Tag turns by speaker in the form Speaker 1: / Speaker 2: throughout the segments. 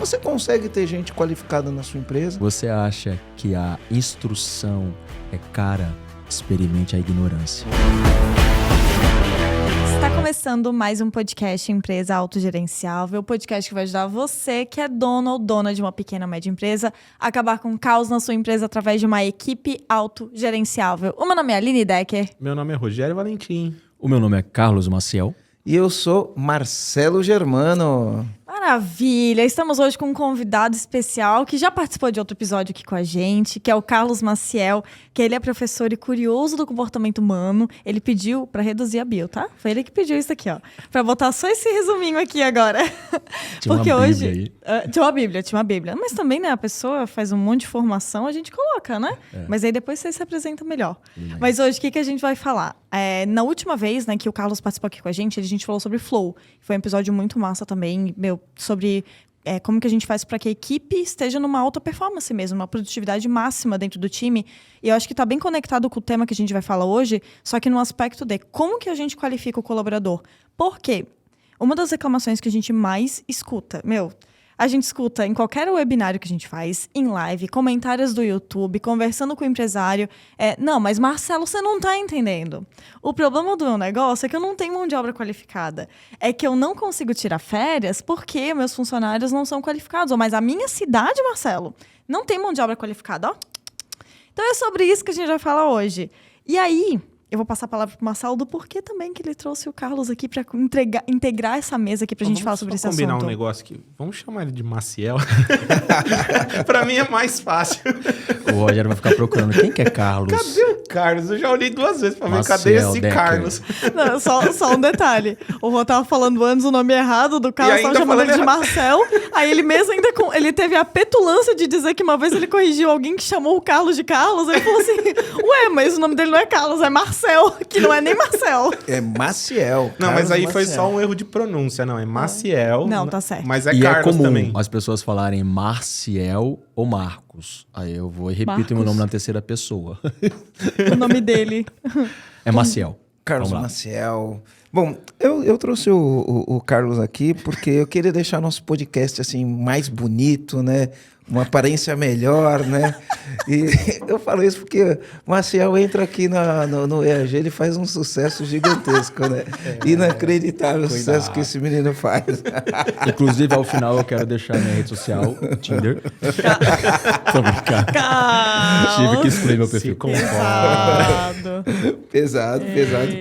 Speaker 1: Como você consegue ter gente qualificada na sua empresa?
Speaker 2: Você acha que a instrução é cara? Experimente a ignorância.
Speaker 3: Está começando mais um podcast Empresa Autogerenciável, o podcast que vai ajudar você, que é dono ou dona de uma pequena ou média empresa, a acabar com o caos na sua empresa através de uma equipe autogerenciável. O meu nome é Aline Decker.
Speaker 4: Meu nome é Rogério Valentim.
Speaker 2: O meu nome é Carlos Maciel.
Speaker 1: E eu sou Marcelo Germano.
Speaker 3: Maravilha! Estamos hoje com um convidado especial que já participou de outro episódio aqui com a gente, que é o Carlos Maciel, que ele é professor e curioso do comportamento humano. Ele pediu para reduzir a bio, tá? Foi ele que pediu isso aqui, ó. Para botar só esse resuminho aqui agora.
Speaker 2: Tinha
Speaker 3: porque
Speaker 2: uma
Speaker 3: hoje
Speaker 2: Bíblia aí.
Speaker 3: Tinha uma Bíblia. Mas também, né, a pessoa faz um monte de formação, a gente coloca, né? Mas aí depois você se apresenta melhor. Mas hoje, o que a gente vai falar? Na última vez, né, que o Carlos participou aqui com a gente falou sobre flow. Foi um episódio muito massa também, sobre como que a gente faz para que a equipe esteja numa alta performance mesmo, uma produtividade máxima dentro do time. E eu acho que está bem conectado com o tema que a gente vai falar hoje, só que no aspecto de como que a gente qualifica o colaborador. Por quê? Uma das reclamações que a gente mais escuta, a gente escuta em qualquer webinário que a gente faz, em live, comentários do YouTube, conversando com o empresário. Não, mas Marcelo, você não está entendendo. O problema do meu negócio é que eu não tenho mão de obra qualificada. É que eu não consigo tirar férias porque meus funcionários não são qualificados. Mas a minha cidade, Marcelo, não tem mão de obra qualificada. Ó. Então é sobre isso que a gente vai falar hoje. E aí, eu vou passar a palavra para o Marcelo do porquê também que ele trouxe o Carlos aqui para integrar essa mesa aqui para a gente falar sobre esse assunto.
Speaker 4: Vamos combinar um negócio aqui. Vamos chamar ele de Maciel. Para mim é mais fácil.
Speaker 2: O Rogério vai ficar procurando quem que é Carlos.
Speaker 4: Cadê o Carlos? Eu já olhei 2 vezes para ver
Speaker 2: Maciel
Speaker 4: cadê esse
Speaker 2: Decker.
Speaker 4: Carlos.
Speaker 3: Não, só um detalhe. O Rô tava falando antes o nome errado do Carlos, tava chamando ele de Marcel. Aí ele mesmo ainda ele teve a petulância de dizer que uma vez ele corrigiu alguém que chamou o Carlos de Carlos. Ele falou assim, ué, mas o nome dele não é Carlos, é Marcel, que não é nem Marcel.
Speaker 1: É Maciel.
Speaker 4: Não, mas aí foi
Speaker 1: Maciel.
Speaker 4: só um erro de pronúncia, não. É Maciel.
Speaker 3: Não, tá certo.
Speaker 4: Mas é
Speaker 2: E
Speaker 4: Carlos
Speaker 2: é comum
Speaker 4: também.
Speaker 2: as pessoas falarem Marciel ou Marcos. Aí eu vou e repito
Speaker 3: Marcos.
Speaker 2: meu nome na terceira pessoa.
Speaker 3: O nome dele.
Speaker 2: É Maciel.
Speaker 1: Carlos
Speaker 2: Vamos lá.
Speaker 1: Maciel. Bom, eu trouxe o Carlos aqui porque eu queria deixar nosso podcast assim mais bonito, né? Uma aparência melhor, né? E eu falo isso porque o Maciel entra aqui no EAG, ele faz um sucesso gigantesco, né? Inacreditável o sucesso que esse menino faz.
Speaker 2: Inclusive, ao final, eu quero deixar minha rede social, Tinder. Tô brincando. Tive que excluir meu perfil.
Speaker 3: Pesado.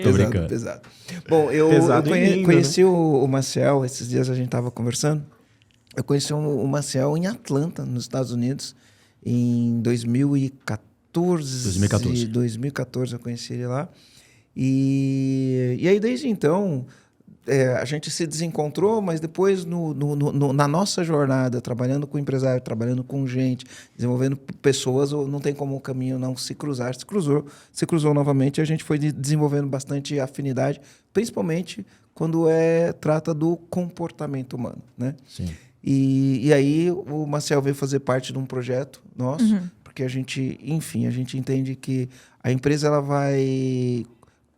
Speaker 2: Tô brincando.
Speaker 1: pesado. Bom, eu
Speaker 4: Pesado e lindo,
Speaker 1: conheci o Maciel, esses dias a gente estava conversando. Eu conheci o Maciel em Atlanta, nos Estados Unidos, em 2014. 2014 eu conheci ele lá. E aí, desde então, a gente se desencontrou, mas depois, na nossa jornada, trabalhando com empresário, trabalhando com gente, desenvolvendo pessoas, não tem como o caminho não se cruzar. Se cruzou novamente e a gente foi desenvolvendo bastante afinidade, principalmente quando trata do comportamento humano, né?
Speaker 2: Sim.
Speaker 1: E aí o Maciel veio fazer parte de um projeto nosso, porque a gente entende que a empresa ela vai...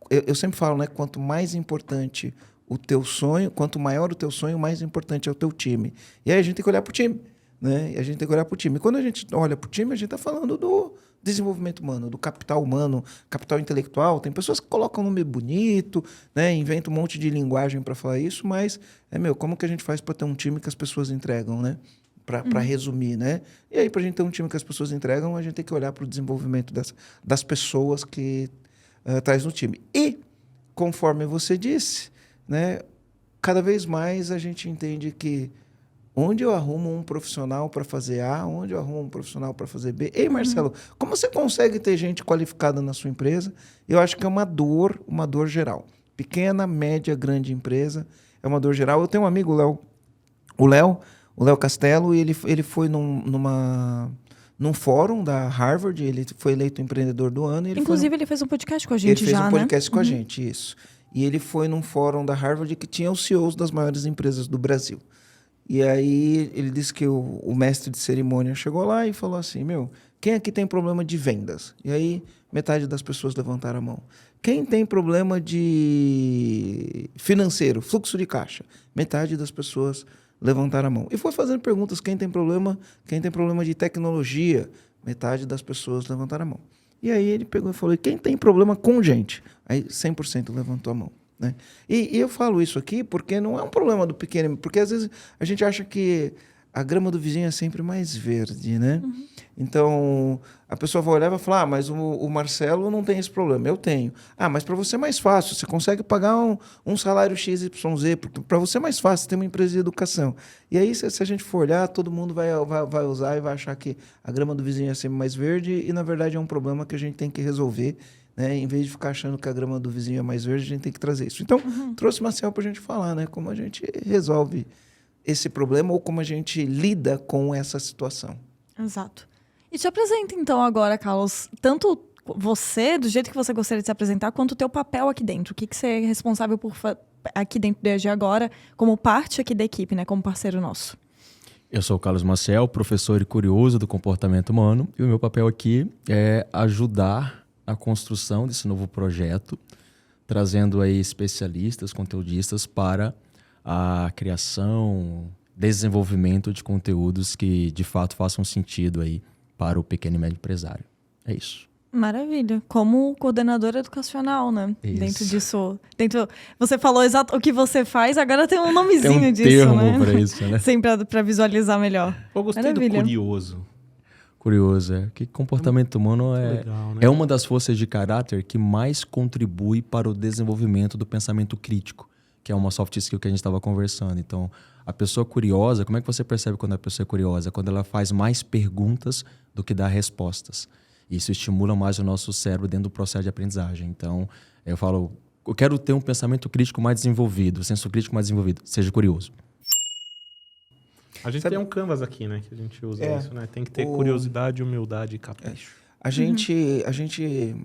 Speaker 1: Eu sempre falo, né? Quanto mais importante o teu sonho, quanto maior o teu sonho, mais importante é o teu time. E aí a gente tem que olhar para o time, né? E quando a gente olha para o time, a gente está falando do desenvolvimento humano, do capital humano, capital intelectual. Tem pessoas que colocam um nome bonito, né? Inventam um monte de linguagem para falar isso, mas como que a gente faz para ter um time que as pessoas entregam, né? Para resumir, né? E aí, para a gente ter um time que as pessoas entregam, a gente tem que olhar para o desenvolvimento das pessoas que traz no time. E, conforme você disse, né? Cada vez mais a gente entende que onde eu arrumo um profissional para fazer A, onde eu arrumo um profissional para fazer B. Ei, Marcelo, como você consegue ter gente qualificada na sua empresa? Eu acho que é uma dor geral. Pequena, média, grande empresa, é uma dor geral. Eu tenho um amigo, o Léo Castelo, e ele foi num fórum da Harvard, ele foi eleito empreendedor do ano.
Speaker 3: Inclusive, ele fez um podcast com a gente já,
Speaker 1: Ele fez um podcast com a gente, isso. E ele foi num fórum da Harvard que tinha os CEOs das maiores empresas do Brasil. E aí ele disse que o mestre de cerimônia chegou lá e falou assim, quem aqui tem problema de vendas? E aí metade das pessoas levantaram a mão. Quem tem problema de financeiro, fluxo de caixa? Metade das pessoas levantaram a mão. E foi fazendo perguntas, quem tem problema de tecnologia, metade das pessoas levantaram a mão. E aí ele pegou e falou, quem tem problema com gente? Aí 100% levantou a mão. Né? E eu falo isso aqui porque não é um problema do pequeno, porque às vezes a gente acha que a grama do vizinho é sempre mais verde, né? Uhum. Então, a pessoa vai olhar e vai falar, mas o Marcelo não tem esse problema. Eu tenho. Mas para você é mais fácil, você consegue pagar um salário XYZ, para você é mais fácil, você tem uma empresa de educação. E aí, se a gente for olhar, todo mundo vai usar e vai achar que a grama do vizinho é sempre mais verde e, na verdade, é um problema que a gente tem que resolver, né? Em vez de ficar achando que a grama do vizinho é mais verde, a gente tem que trazer isso. Então, trouxe o Marcelo para a gente falar, né? Como a gente resolve esse problema ou como a gente lida com essa situação.
Speaker 3: Exato. E te apresenta, então, agora, Carlos, tanto você, do jeito que você gostaria de se apresentar, quanto o teu papel aqui dentro. O que você é responsável por aqui dentro do EAG agora, como parte aqui da equipe, né, como parceiro nosso.
Speaker 2: Eu sou o Carlos Maciel, professor e curioso do comportamento humano, e o meu papel aqui é ajudar a construção desse novo projeto, trazendo aí especialistas, conteudistas para a criação, desenvolvimento de conteúdos que de fato façam sentido aí para o pequeno e médio empresário. É isso.
Speaker 3: Maravilha. Como coordenadora educacional, né?
Speaker 2: Isso.
Speaker 3: Dentro disso. Você falou exato o que você faz, agora tem um nomezinho
Speaker 2: tem um
Speaker 3: disso,
Speaker 2: termo
Speaker 3: né?
Speaker 2: para isso, né?
Speaker 3: Sempre para visualizar melhor.
Speaker 4: Eu gostei
Speaker 3: Maravilha.
Speaker 4: do curioso.
Speaker 2: Curioso, é que comportamento humano
Speaker 4: Legal, né?
Speaker 2: é uma das forças de caráter que mais contribui para o desenvolvimento do pensamento crítico, que é uma soft skill que a gente estava conversando. Então, a pessoa curiosa, como é que você percebe quando a pessoa é curiosa? Quando ela faz mais perguntas do que dá respostas. Isso estimula mais o nosso cérebro dentro do processo de aprendizagem. Então, eu falo, eu quero ter um pensamento crítico mais desenvolvido, um senso crítico mais desenvolvido. Seja curioso.
Speaker 4: A gente tem um canvas aqui, né? Que a gente usa isso, né? Tem que ter curiosidade, humildade e capricho.
Speaker 1: A gente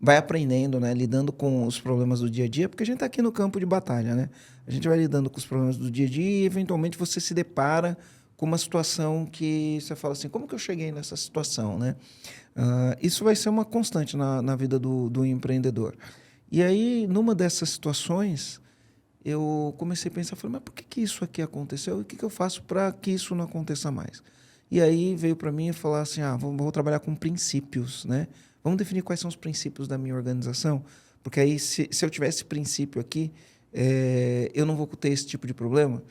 Speaker 1: vai aprendendo, né? Lidando com os problemas do dia a dia, porque a gente está aqui no campo de batalha, né? A gente vai lidando com os problemas do dia a dia e, eventualmente, você se depara com uma situação que você fala assim, como que eu cheguei nessa situação, né? Isso vai ser uma constante na vida do empreendedor. E aí, numa dessas situações, eu comecei a pensar, falei, mas por que isso aqui aconteceu? E o que eu faço para que isso não aconteça mais? E aí veio para mim falar assim, vou trabalhar com princípios, né? Vamos definir quais são os princípios da minha organização, porque aí, se eu tivesse princípio aqui, eu não vou ter esse tipo de problema.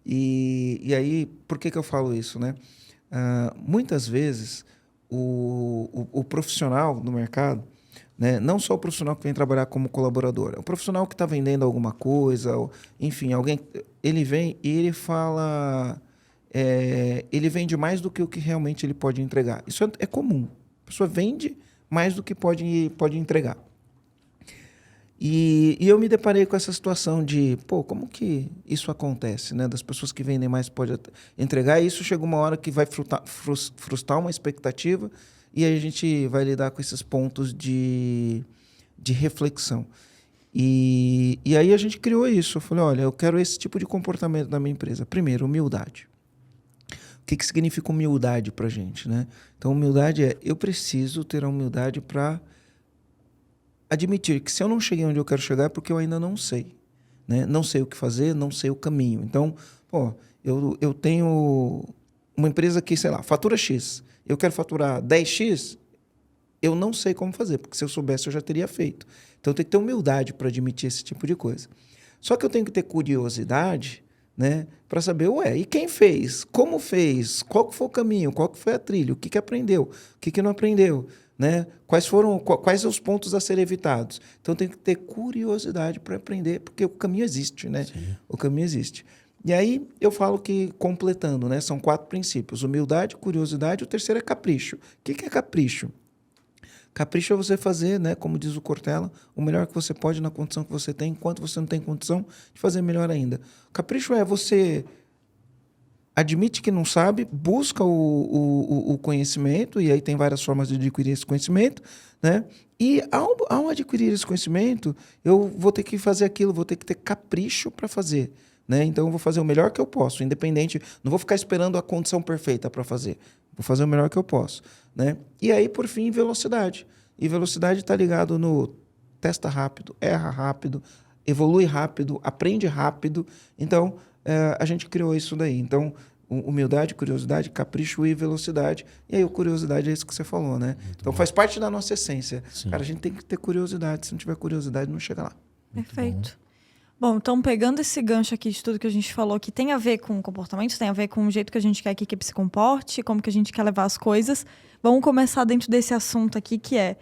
Speaker 1: E aí, por que eu falo isso, né? Muitas vezes, o profissional no mercado, né? Não só o profissional que vem trabalhar como colaborador, é o profissional que está vendendo alguma coisa, enfim, alguém, ele vem e ele fala, ele vende mais do que o que realmente ele pode entregar. Isso é comum. A pessoa vende mais do que pode entregar. E eu me deparei com essa situação de, como que isso acontece, né? Das pessoas que vendem mais podem entregar, e isso chega uma hora que vai frustrar uma expectativa, e aí a gente vai lidar com esses pontos de reflexão. E aí a gente criou isso. Eu falei, olha, eu quero esse tipo de comportamento na minha empresa. Primeiro, humildade. O que significa humildade para a gente, né? Então, humildade eu preciso ter a humildade para admitir que se eu não cheguei onde eu quero chegar é porque eu ainda não sei, né? Não sei o que fazer, não sei o caminho. Então, eu tenho uma empresa que, sei lá, fatura X. Eu quero faturar 10X, eu não sei como fazer, porque se eu soubesse eu já teria feito. Então, eu tenho que ter humildade para admitir esse tipo de coisa. Só que eu tenho que ter curiosidade, né, para saber, e quem fez? Como fez? Qual que foi o caminho? Qual que foi a trilha? O que aprendeu? O que não aprendeu? Né? Quais são os pontos a serem evitados? Então, tem que ter curiosidade para aprender, porque o caminho existe, né? Sim. O caminho existe. E aí, eu falo que, completando, né? São 4 princípios. Humildade, curiosidade, o terceiro é capricho. O que é capricho? Capricho é você fazer, né, como diz o Cortella, o melhor que você pode na condição que você tem, enquanto você não tem condição de fazer melhor ainda. Capricho é você admite que não sabe, busca o conhecimento, e aí tem várias formas de adquirir esse conhecimento, né? E ao adquirir esse conhecimento, eu vou ter que fazer aquilo, vou ter que ter capricho para fazer, né? Então, eu vou fazer o melhor que eu posso, independente, não vou ficar esperando a condição perfeita para fazer, vou fazer o melhor que eu posso, né? E aí, por fim, velocidade. E velocidade está ligado no testa rápido, erra rápido, evolui rápido, aprende rápido. Então, a gente criou isso daí. Então, humildade, curiosidade, capricho e velocidade. E aí, a curiosidade é isso que você falou, né? Então, faz parte da nossa essência.
Speaker 2: Sim.
Speaker 1: Cara, a gente tem que ter curiosidade. Se não tiver curiosidade, não chega lá.
Speaker 3: Perfeito. Bom, então pegando esse gancho aqui de tudo que a gente falou, que tem a ver com comportamento, tem a ver com o jeito que a gente quer que a equipe se comporte, como que a gente quer levar as coisas, vamos começar dentro desse assunto aqui, que é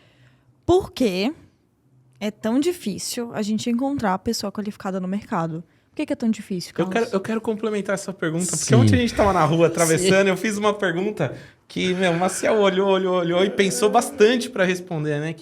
Speaker 3: por que é tão difícil a gente encontrar a pessoa qualificada no mercado? Por que é tão difícil, Carlos?
Speaker 4: Eu quero complementar essa pergunta, porque
Speaker 2: Sim.
Speaker 4: ontem a gente estava na rua atravessando, eu fiz uma pergunta que o Maciel olhou e pensou bastante para responder, né?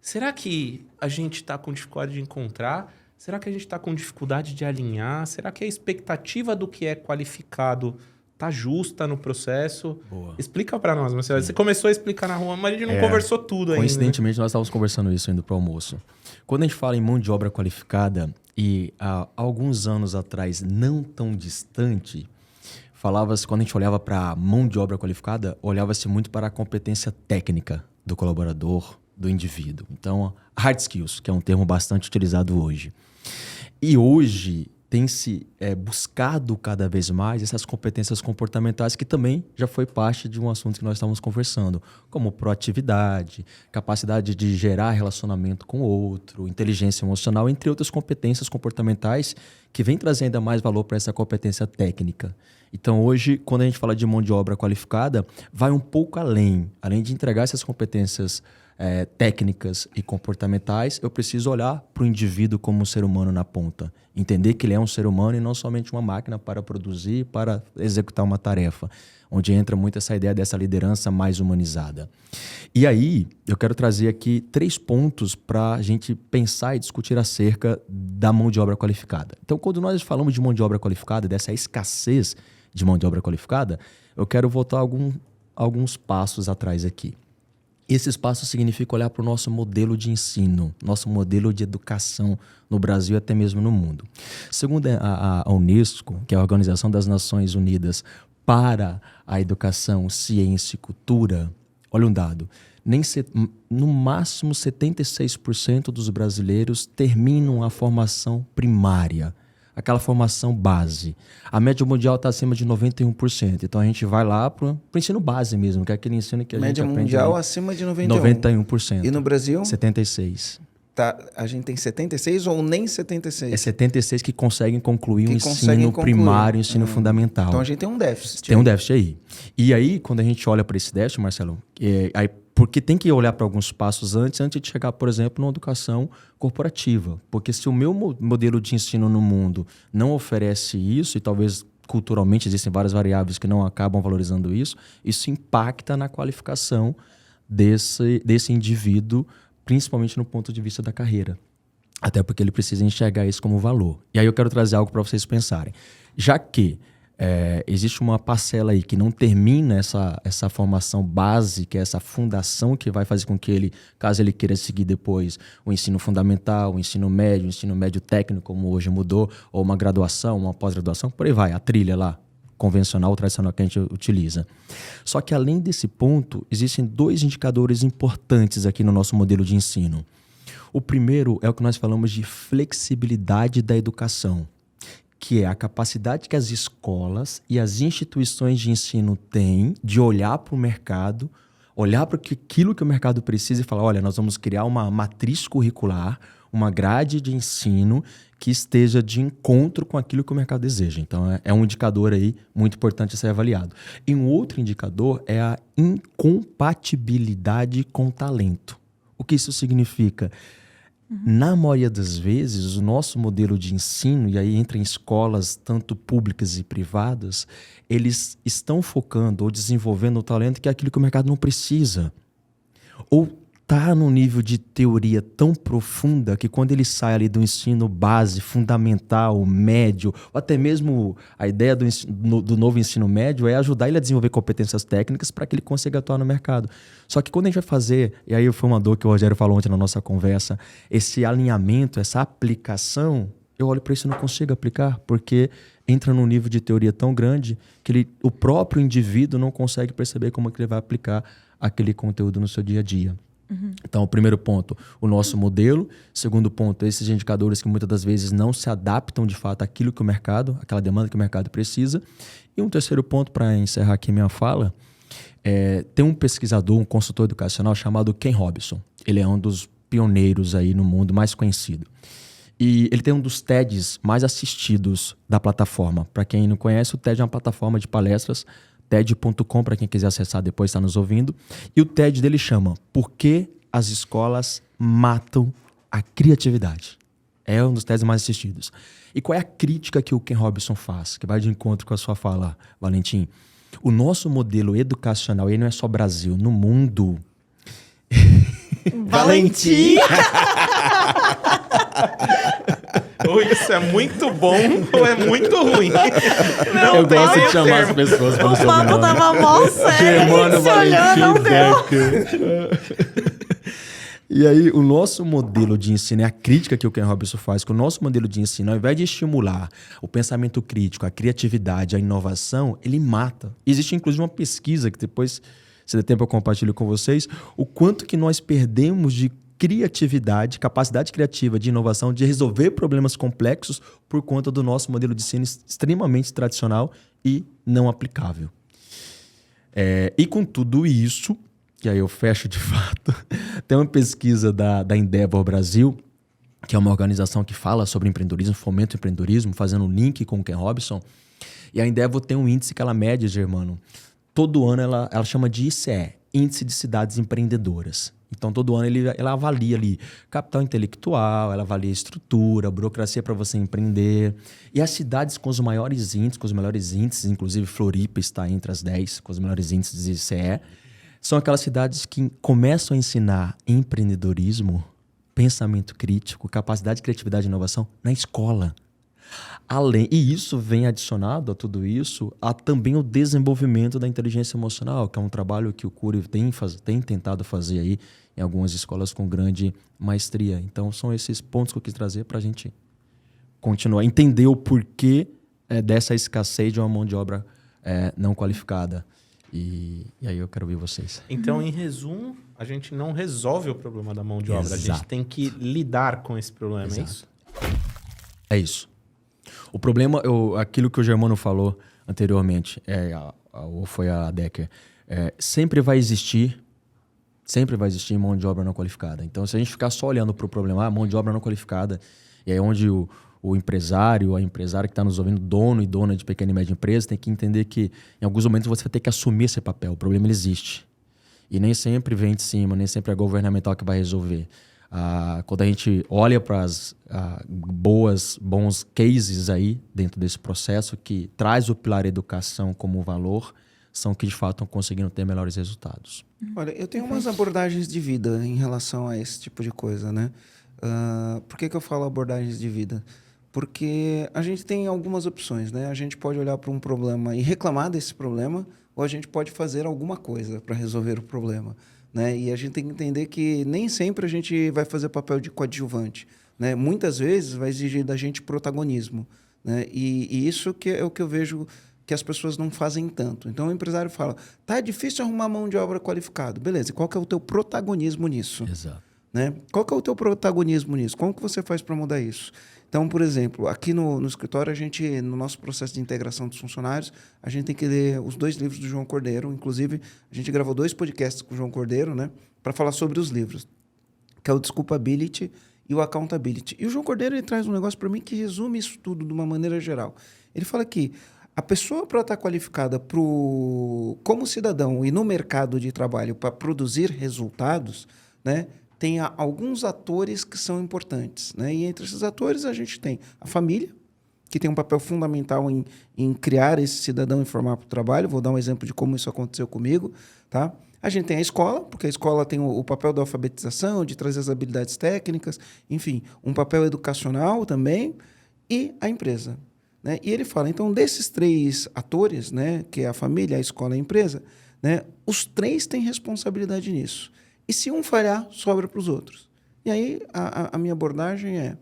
Speaker 4: Será que a gente está com dificuldade de encontrar? Será que a gente está com dificuldade de alinhar? Será que a expectativa do que é qualificado tá justa no processo?
Speaker 2: Boa.
Speaker 4: Explica para nós, Marcelo. Você começou a explicar na rua, mas a gente não conversou tudo ainda.
Speaker 2: Coincidentemente, nós estávamos conversando isso indo para o almoço. Quando a gente fala em mão de obra qualificada, e há alguns anos atrás, não tão distante, falava-se, quando a gente olhava para mão de obra qualificada, olhava-se muito para a competência técnica do colaborador, do indivíduo. Então, hard skills, que é um termo bastante utilizado hoje. E hoje tem se buscado cada vez mais essas competências comportamentais, que também já foi parte de um assunto que nós estávamos conversando, como proatividade, capacidade de gerar relacionamento com o outro, inteligência emocional, entre outras competências comportamentais que vem trazer ainda mais valor para essa competência técnica. Então, hoje, quando a gente fala de mão de obra qualificada, vai um pouco além de entregar essas competências técnicas e comportamentais, eu preciso olhar para o indivíduo como um ser humano na ponta. Entender que ele é um ser humano e não somente uma máquina para produzir, para executar uma tarefa. Onde entra muito essa ideia dessa liderança mais humanizada. E aí, eu quero trazer aqui 3 pontos para a gente pensar e discutir acerca da mão de obra qualificada. Então, quando nós falamos de mão de obra qualificada, dessa escassez de mão de obra qualificada, eu quero voltar alguns passos atrás aqui. Esses passos significam olhar para o nosso modelo de ensino, nosso modelo de educação no Brasil e até mesmo no mundo. Segundo a Unesco, que é a Organização das Nações Unidas para a Educação, Ciência e Cultura, olha um dado, no máximo 76% dos brasileiros terminam a formação primária, aquela formação base. A média mundial está acima de 91%. Então, a gente vai lá para o ensino base mesmo, que é aquele ensino que a gente aprende.
Speaker 1: Média mundial acima de
Speaker 2: 91%.
Speaker 1: E no Brasil?
Speaker 2: 76%.
Speaker 1: Tá, a gente tem 76 ou nem 76?
Speaker 2: É 76 que conseguem concluir o ensino primário, o ensino fundamental.
Speaker 1: Então, a gente tem um déficit.
Speaker 2: Tem um déficit aí. E aí, quando a gente olha para esse déficit, Marcelo, porque tem que olhar para alguns passos antes de chegar, por exemplo, numa educação corporativa. Porque se o meu modelo de ensino no mundo não oferece isso, e talvez culturalmente existem várias variáveis que não acabam valorizando isso impacta na qualificação desse indivíduo, principalmente no ponto de vista da carreira. Até porque ele precisa enxergar isso como valor. E aí eu quero trazer algo para vocês pensarem. Já que existe uma parcela aí que não termina essa formação básica, essa fundação que vai fazer com que ele, caso ele queira seguir depois o ensino fundamental, o ensino médio técnico, como hoje mudou, ou uma graduação, uma pós-graduação, por aí vai, a trilha lá, convencional, tradicional que a gente utiliza. Só que além desse ponto, existem 2 indicadores importantes aqui no nosso modelo de ensino. O primeiro é o que nós falamos de flexibilidade da educação, que é a capacidade que as escolas e as instituições de ensino têm de olhar para o mercado, olhar para aquilo que o mercado precisa e falar, olha, nós vamos criar uma matriz curricular, uma grade de ensino que esteja de encontro com aquilo que o mercado deseja. Então, é um indicador aí muito importante a ser avaliado. E um outro indicador é a incompatibilidade com talento. O que isso significa? Na maioria das vezes, o nosso modelo de ensino, e aí entra em escolas tanto públicas e privadas, eles estão focando ou desenvolvendo o talento que é aquilo que o mercado não precisa. Ou está num nível de teoria tão profunda que quando ele sai ali do ensino base, fundamental, médio, ou até mesmo a ideia do novo ensino médio é ajudar ele a desenvolver competências técnicas para que ele consiga atuar no mercado. Só que quando a gente vai fazer, e aí foi uma dor que o Rogério falou ontem na nossa conversa, esse alinhamento, essa aplicação, eu olho para isso e não consigo aplicar, porque entra num nível de teoria tão grande que o próprio indivíduo não consegue perceber como que ele vai aplicar aquele conteúdo no seu dia a dia. Então, o primeiro ponto, o nosso modelo. Segundo ponto, esses indicadores que muitas das vezes não se adaptam de fato àquilo que o mercado, aquela demanda que o mercado precisa. E um terceiro ponto, para encerrar aqui minha fala, tem um pesquisador, um consultor educacional chamado Ken Robinson. Ele é um dos pioneiros aí no mundo, mais conhecido. E ele tem um dos TEDs mais assistidos da plataforma. Para quem não conhece, o TED é uma plataforma de palestras, TED.com, para quem quiser acessar depois, está nos ouvindo. E o TED dele chama Por que as escolas matam a criatividade? É um dos TEDs mais assistidos. E qual é a crítica que o Ken Robinson faz? Que vai de encontro com a sua fala, Valentim. O nosso modelo educacional, e não é só Brasil, no mundo...
Speaker 3: Valentim!
Speaker 4: Ou isso é muito bom ou é muito ruim. Não
Speaker 2: Eu gosto
Speaker 4: tem
Speaker 2: de chamar
Speaker 4: termo.
Speaker 2: as pessoas pelo
Speaker 3: O papo
Speaker 2: sobrenome.
Speaker 3: tava mó sério, a gente se olhando, não deu.
Speaker 2: E aí, o nosso modelo de ensino, é a crítica que o Ken Robinson faz, que o nosso modelo de ensino, ao invés de estimular o pensamento crítico, a criatividade, a inovação, ele mata. Existe, inclusive, uma pesquisa que depois, se der tempo, eu compartilho com vocês, o quanto que nós perdemos de criatividade, capacidade criativa de inovação, de resolver problemas complexos por conta do nosso modelo de ensino extremamente tradicional e não aplicável. E com tudo isso, que aí eu fecho de fato, tem uma pesquisa da Endeavor Brasil, que é uma organização que fala sobre empreendedorismo, fomenta o empreendedorismo, fazendo um link com o Ken Robinson. E a Endeavor tem um índice que ela mede, Germano. Todo ano ela chama de ICE, Índice de Cidades Empreendedoras. Então, todo ano ela avalia ali capital intelectual, ela avalia estrutura, burocracia para você empreender. E as cidades com os maiores índices, inclusive Floripa está entre as 10, com os melhores índices de ICE, são aquelas cidades que começam a ensinar empreendedorismo, pensamento crítico, capacidade de criatividade e inovação na escola. E isso vem adicionado a tudo isso, a também o desenvolvimento da inteligência emocional, que é um trabalho que o Cury tem tentado fazer aí em algumas escolas com grande maestria. Então, são esses pontos que eu quis trazer para a gente continuar, entender o porquê dessa escassez de uma mão de obra não qualificada. E aí eu quero ouvir vocês.
Speaker 4: Então, em resumo, a gente não resolve o problema da mão de obra. A gente tem que lidar com esse problema, é isso?
Speaker 2: É isso. O problema, aquilo que o Germano falou anteriormente, ou foi a Decker, sempre vai existir mão de obra não qualificada. Então, se a gente ficar só olhando para o problema, mão de obra não qualificada, e aí onde o empresário, a empresária que está nos ouvindo, dono e dona de pequena e média empresa, tem que entender que em alguns momentos você vai ter que assumir esse papel. O problema ele existe. E nem sempre vem de cima, nem sempre é governamental que vai resolver. Quando a gente olha para os bons cases aí dentro desse processo que traz o pilar educação como valor, são que de fato estão conseguindo ter melhores resultados.
Speaker 1: Olha, eu tenho umas abordagens de vida em relação a esse tipo de coisa, né? Por que eu falo abordagens de vida? Porque a gente tem algumas opções, né? A gente pode olhar para um problema e reclamar desse problema, ou a gente pode fazer alguma coisa para resolver o problema, né? E a gente tem que entender que nem sempre a gente vai fazer papel de coadjuvante, né? Muitas vezes vai exigir da gente protagonismo, né? E isso que é o que eu vejo que as pessoas não fazem tanto. Então, o empresário fala, tá difícil arrumar mão de obra qualificada. Beleza, e qual que é o teu protagonismo nisso?
Speaker 2: Exato.
Speaker 1: Né? Qual que é o teu protagonismo nisso? Como que você faz para mudar isso? Então, por exemplo, aqui no escritório, no nosso processo de integração dos funcionários, a gente tem que ler os 2 livros do João Cordeiro. Inclusive, a gente gravou 2 podcasts com o João Cordeiro, né, para falar sobre os livros, que é o Desculpability e o Accountability. E o João Cordeiro ele traz um negócio para mim que resume isso tudo de uma maneira geral. Ele fala que a pessoa, para estar qualificada como cidadão e no mercado de trabalho para produzir resultados, né, tem alguns atores que são importantes, né? E entre esses atores a gente tem a família, que tem um papel fundamental em criar esse cidadão e formar para o trabalho. Vou dar um exemplo de como isso aconteceu comigo. Tá? A gente tem a escola, porque a escola tem o papel da alfabetização, de trazer as habilidades técnicas, enfim, um papel educacional também, e a empresa. Né? E ele fala, então, desses 3 atores, né, que é a família, a escola e a empresa, né, os 3 têm responsabilidade nisso. E se um falhar, sobra para os outros. E aí a minha abordagem é: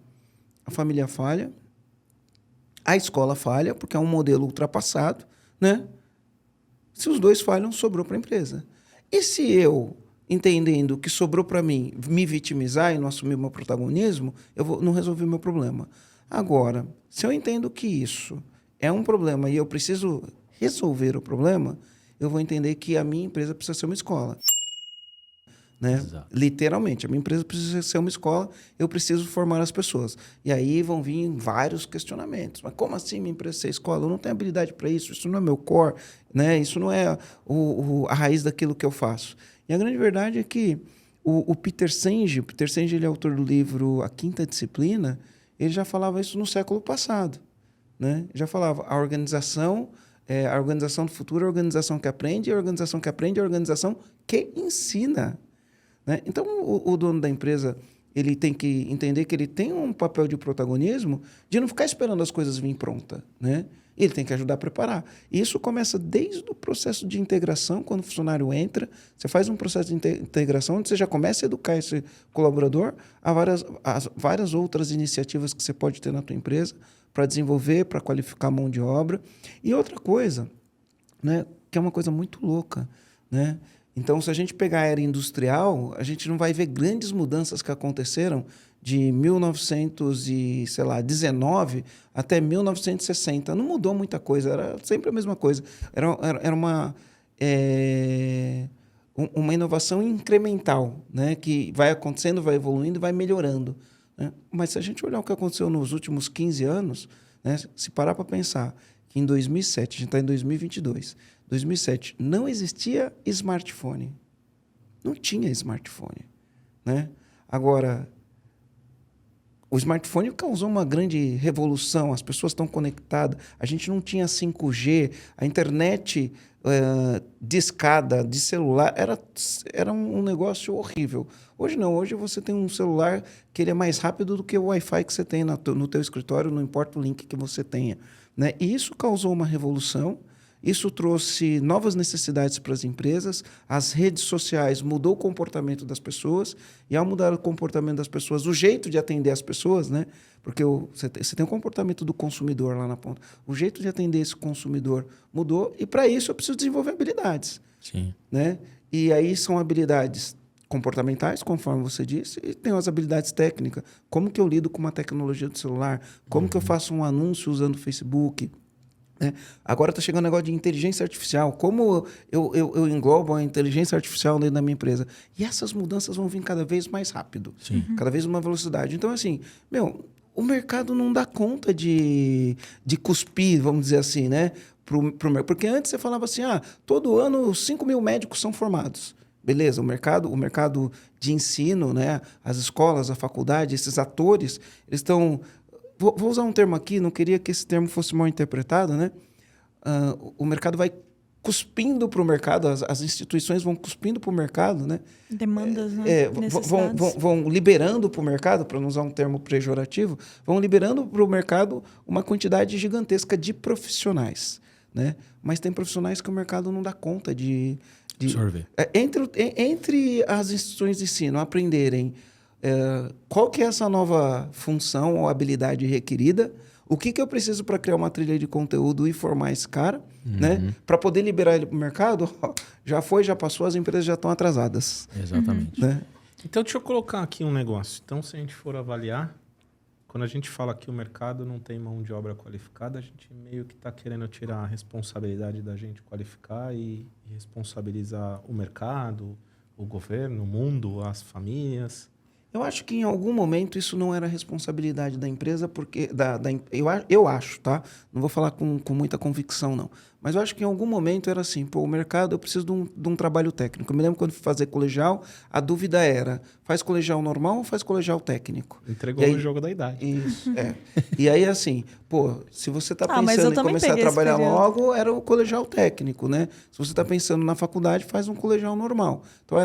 Speaker 1: a família falha, a escola falha, porque é um modelo ultrapassado, né? Se os 2 falham, sobrou para a empresa. E se eu entendendo que sobrou para mim me vitimizar e não assumir meu protagonismo, não resolvi o meu problema. Agora, se eu entendo que isso é um problema e eu preciso resolver o problema, eu vou entender que a minha empresa precisa ser uma escola. Né? Literalmente, a minha empresa precisa ser uma escola, eu preciso formar as pessoas. E aí vão vir vários questionamentos. Mas como assim minha empresa ser escola? Eu não tenho habilidade para isso, isso não é meu core, né? Isso não é a raiz daquilo que eu faço. E a grande verdade é que o Peter Senge ele é autor do livro A Quinta Disciplina, ele já falava isso no século passado. Né? Já falava, a organização do futuro é a organização que aprende, a organização que aprende é a organização que ensina. Né? Então, o dono da empresa ele tem que entender que ele tem um papel de protagonismo de não ficar esperando as coisas virem prontas. Né? Ele tem que ajudar a preparar. E isso começa desde o processo de integração, quando o funcionário entra, você faz um processo de integração onde você já começa a educar esse colaborador a várias outras iniciativas que você pode ter na tua empresa para desenvolver, para qualificar a mão de obra. E outra coisa, né, que é uma coisa muito louca, né? Então, se a gente pegar a era industrial, a gente não vai ver grandes mudanças que aconteceram de 1919 até 1960. Não mudou muita coisa, era sempre a mesma coisa. Era uma inovação incremental, né? Que vai acontecendo, vai evoluindo, vai melhorando. Né? Mas se a gente olhar o que aconteceu nos últimos 15 anos, né? Se parar para pensar que em 2007, a gente está em 2022, 2007, não existia smartphone. Não tinha smartphone. Né? Agora, o smartphone causou uma grande revolução, as pessoas estão conectadas, a gente não tinha 5G, a internet discada de celular era um negócio horrível. Hoje não, hoje você tem um celular que ele é mais rápido do que o Wi-Fi que você tem no teu escritório, não importa o link que você tenha. Né? E isso causou uma revolução. Isso trouxe novas necessidades para as empresas, as redes sociais mudou o comportamento das pessoas, e ao mudar o comportamento das pessoas, o jeito de atender as pessoas, né? Porque você tem o comportamento do consumidor lá na ponta, o jeito de atender esse consumidor mudou, e para isso eu preciso desenvolver habilidades.
Speaker 2: Sim.
Speaker 1: Né? E aí são habilidades comportamentais, conforme você disse, e tem as habilidades técnicas. Como que eu lido com uma tecnologia do celular? Como que eu faço um anúncio usando o Facebook? Agora está chegando o negócio de inteligência artificial. Como eu englobo a inteligência artificial dentro da minha empresa? E essas mudanças vão vir cada vez mais rápido.
Speaker 2: Sim.
Speaker 1: Cada vez uma velocidade. Então, assim, o mercado não dá conta de cuspir, vamos dizer assim, né? Porque antes você falava assim, todo ano 5 mil médicos são formados. Beleza, o mercado de ensino, né? As escolas, a faculdade, esses atores, eles estão... Vou usar um termo aqui, não queria que esse termo fosse mal interpretado, né? O mercado vai cuspindo para o mercado, as instituições vão cuspindo para o mercado, né?
Speaker 3: Demandas, né?
Speaker 1: Vão liberando para o mercado, para não usar um termo pejorativo, vão liberando para o mercado uma quantidade gigantesca de profissionais, né? Mas tem profissionais que o mercado não dá conta de
Speaker 2: absorver.
Speaker 1: Entre as instituições de ensino aprenderem qual que é essa nova função ou habilidade requerida, o que eu preciso para criar uma trilha de conteúdo e formar esse cara, né? Para poder liberar ele para o mercado, já passou, as empresas já estão atrasadas.
Speaker 2: Exatamente.
Speaker 1: Né?
Speaker 4: Então, deixa eu colocar aqui um negócio. Então, se a gente for avaliar, quando a gente fala que o mercado não tem mão de obra qualificada, a gente meio que está querendo tirar a responsabilidade da gente qualificar e responsabilizar o mercado, o governo, o mundo, as famílias.
Speaker 1: Eu acho que em algum momento isso não era responsabilidade da empresa, porque eu acho, tá? Não vou falar com muita convicção, não. Mas eu acho que em algum momento era assim, o mercado, eu preciso de um trabalho técnico. Eu me lembro quando fui fazer colegial, a dúvida era, faz colegial normal ou faz colegial técnico?
Speaker 4: Entregou o jogo da idade.
Speaker 1: Isso, E aí, assim, se você está
Speaker 3: mas
Speaker 1: pensando
Speaker 3: eu
Speaker 1: em começar a trabalhar
Speaker 3: período.
Speaker 1: logo, era o colegial técnico, né? Se você está pensando na faculdade, faz um colegial normal. Então,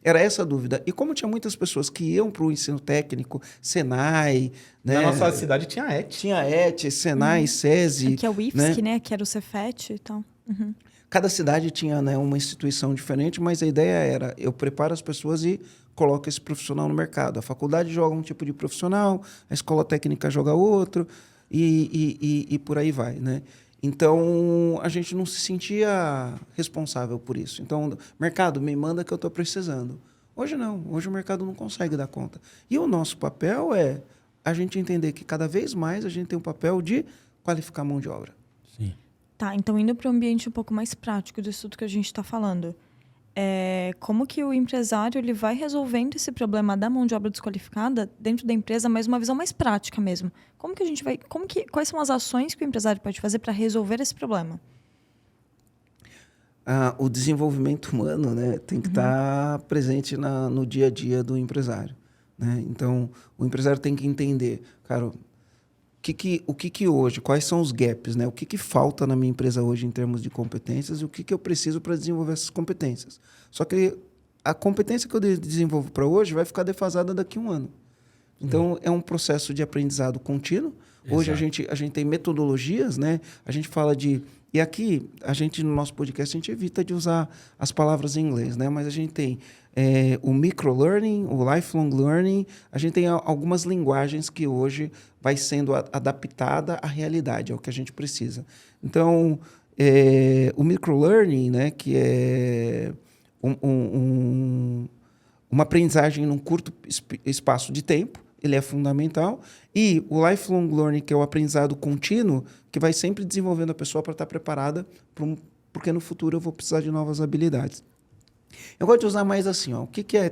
Speaker 1: era essa a dúvida. E como tinha muitas pessoas que iam para o ensino técnico, Senai...
Speaker 4: Na
Speaker 1: né?
Speaker 4: nossa cidade tinha ET.
Speaker 1: Tinha ET, Senai, SESI...
Speaker 3: Que é o IFSC, né? Que era o Cefet e tal.
Speaker 1: Cada cidade tinha, né, uma instituição diferente, mas a ideia era, eu preparo as pessoas e coloco esse profissional no mercado. A faculdade joga um tipo de profissional, a escola técnica joga outro, e por aí vai, né? Então, a gente não se sentia responsável por isso. Então, mercado, me manda que eu estou precisando. Hoje não, hoje o mercado não consegue dar conta. E o nosso papel é a gente entender que cada vez mais a gente tem o papel de qualificar a mão de obra.
Speaker 2: Sim.
Speaker 3: Tá, então indo para um ambiente um pouco mais prático disso tudo que a gente está falando. Como que o empresário ele vai resolvendo esse problema da mão de obra desqualificada dentro da empresa, mas uma visão mais prática mesmo? Quais são as ações que o empresário pode fazer para resolver esse problema?
Speaker 1: O desenvolvimento humano, né, tem que estar presente no dia a dia do empresário, né? Então, o empresário tem que entender, cara, o que hoje, quais são os gaps, né? O que falta na minha empresa hoje em termos de competências e o que eu preciso para desenvolver essas competências. Só que a competência que eu desenvolvo para hoje vai ficar defasada daqui a um ano. Então, é um processo de aprendizado contínuo. Hoje a gente tem metodologias, né? A gente fala de... E aqui, no nosso podcast, a gente evita de usar as palavras em inglês, né? Mas a gente tem o microlearning, o lifelong learning, a gente tem algumas linguagens que hoje vai sendo adaptada à realidade, é o que a gente precisa. Então, o microlearning, né, que é uma aprendizagem num curto espaço de tempo, ele é fundamental. E o lifelong learning, que é o aprendizado contínuo, que vai sempre desenvolvendo a pessoa para estar preparada, porque no futuro eu vou precisar de novas habilidades. Eu gosto de usar mais assim, o que é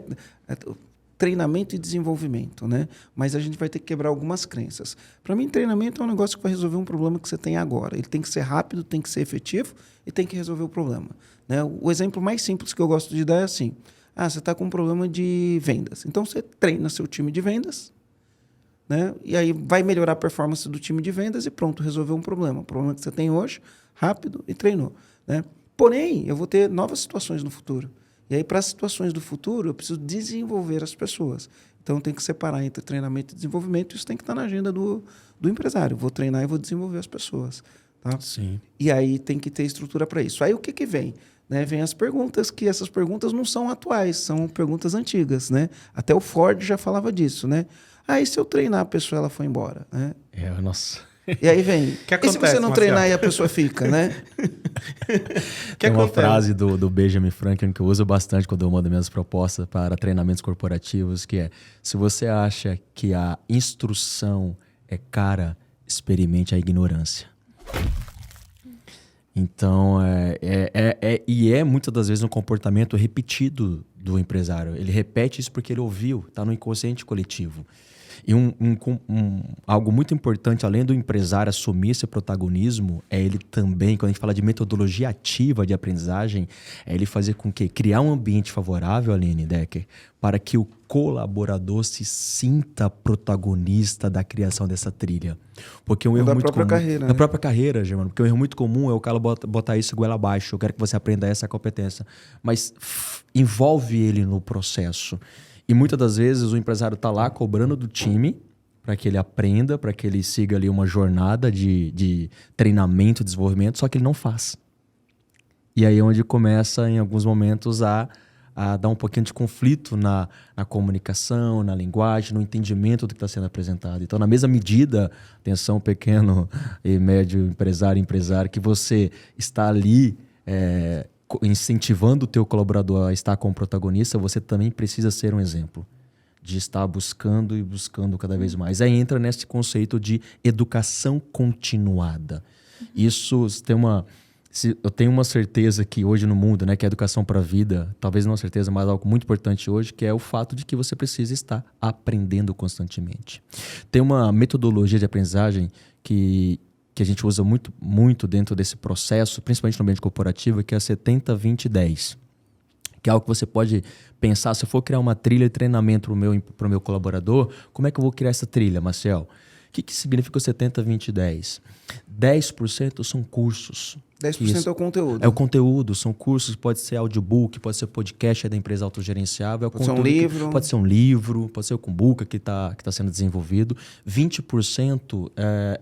Speaker 1: treinamento e desenvolvimento, né? Mas a gente vai ter que quebrar algumas crenças. Para mim, treinamento é um negócio que vai resolver um problema que você tem agora. Ele tem que ser rápido, tem que ser efetivo e tem que resolver o problema, né? O exemplo mais simples que eu gosto de dar é assim: você está com um problema de vendas. Então, você treina seu time de vendas, né? E aí vai melhorar a performance do time de vendas e pronto, resolveu um problema. O problema que você tem hoje, rápido, e treinou, né? Porém, eu vou ter novas situações no futuro. E aí, para as situações do futuro, eu preciso desenvolver as pessoas. Então, eu tenho que separar entre treinamento e desenvolvimento. Isso tem que estar na agenda do empresário. Eu vou treinar e vou desenvolver as pessoas. Tá?
Speaker 2: Sim.
Speaker 1: E aí, tem que ter estrutura para isso. Aí, o que vem? Né? Vem as perguntas, que essas perguntas não são atuais, são perguntas antigas. Né? Até o Ford já falava disso. Né? E se eu treinar a pessoa, ela foi embora? Né?
Speaker 2: Nossa...
Speaker 1: E aí vem,
Speaker 4: que acontece,
Speaker 1: e se você não
Speaker 4: Marcelo?
Speaker 1: treinar e a pessoa fica, né?
Speaker 2: Tem uma frase do Benjamin Franklin que eu uso bastante quando eu mando minhas propostas para treinamentos corporativos, que é: se você acha que a instrução é cara, experimente a ignorância. Então, é muitas das vezes um comportamento repetido do empresário. Ele repete isso porque ele ouviu, está no inconsciente coletivo. E algo muito importante, além do empresário assumir esse protagonismo, é ele também, quando a gente fala de metodologia ativa de aprendizagem, é ele fazer com que criar um ambiente favorável, Aline Decker, para que o colaborador se sinta protagonista da criação dessa trilha. Porque um erro muito comum...
Speaker 1: carreira,
Speaker 2: da própria carreira, Germano. Porque um erro muito comum é o cara botar isso goela abaixo. Eu quero que você aprenda essa competência. Mas envolve ele no processo. E muitas das vezes o empresário está lá cobrando do time para que ele aprenda, para que ele siga ali uma jornada de treinamento, desenvolvimento, só que ele não faz. E aí é onde começa, em alguns momentos, a dar um pouquinho de conflito na comunicação, na linguagem, no entendimento do que está sendo apresentado. Então, na mesma medida, atenção pequeno e médio empresário, que você está ali... incentivando o teu colaborador a estar como protagonista, você também precisa ser um exemplo de estar buscando e buscando cada vez mais. Aí entra nesse conceito de educação continuada. Isso eu tenho uma certeza que hoje no mundo, né, que é a educação para a vida, talvez não uma certeza, mas algo muito importante hoje, que é o fato de que você precisa estar aprendendo constantemente. Tem uma metodologia de aprendizagem que a gente usa muito, muito dentro desse processo, principalmente no ambiente corporativo, que é a 70-20-10. Que é algo que você pode pensar, se eu for criar uma trilha de treinamento para o meu colaborador, como é que eu vou criar essa trilha, Marcel? O que significa o 70-20-10? 10% são cursos.
Speaker 1: 10% é o conteúdo.
Speaker 2: É o conteúdo, são cursos, pode ser audiobook, pode ser podcast da empresa autogerenciável.
Speaker 1: Pode ser um livro.
Speaker 2: Pode ser um livro, pode ser o Kumbuka que tá sendo desenvolvido. 20% é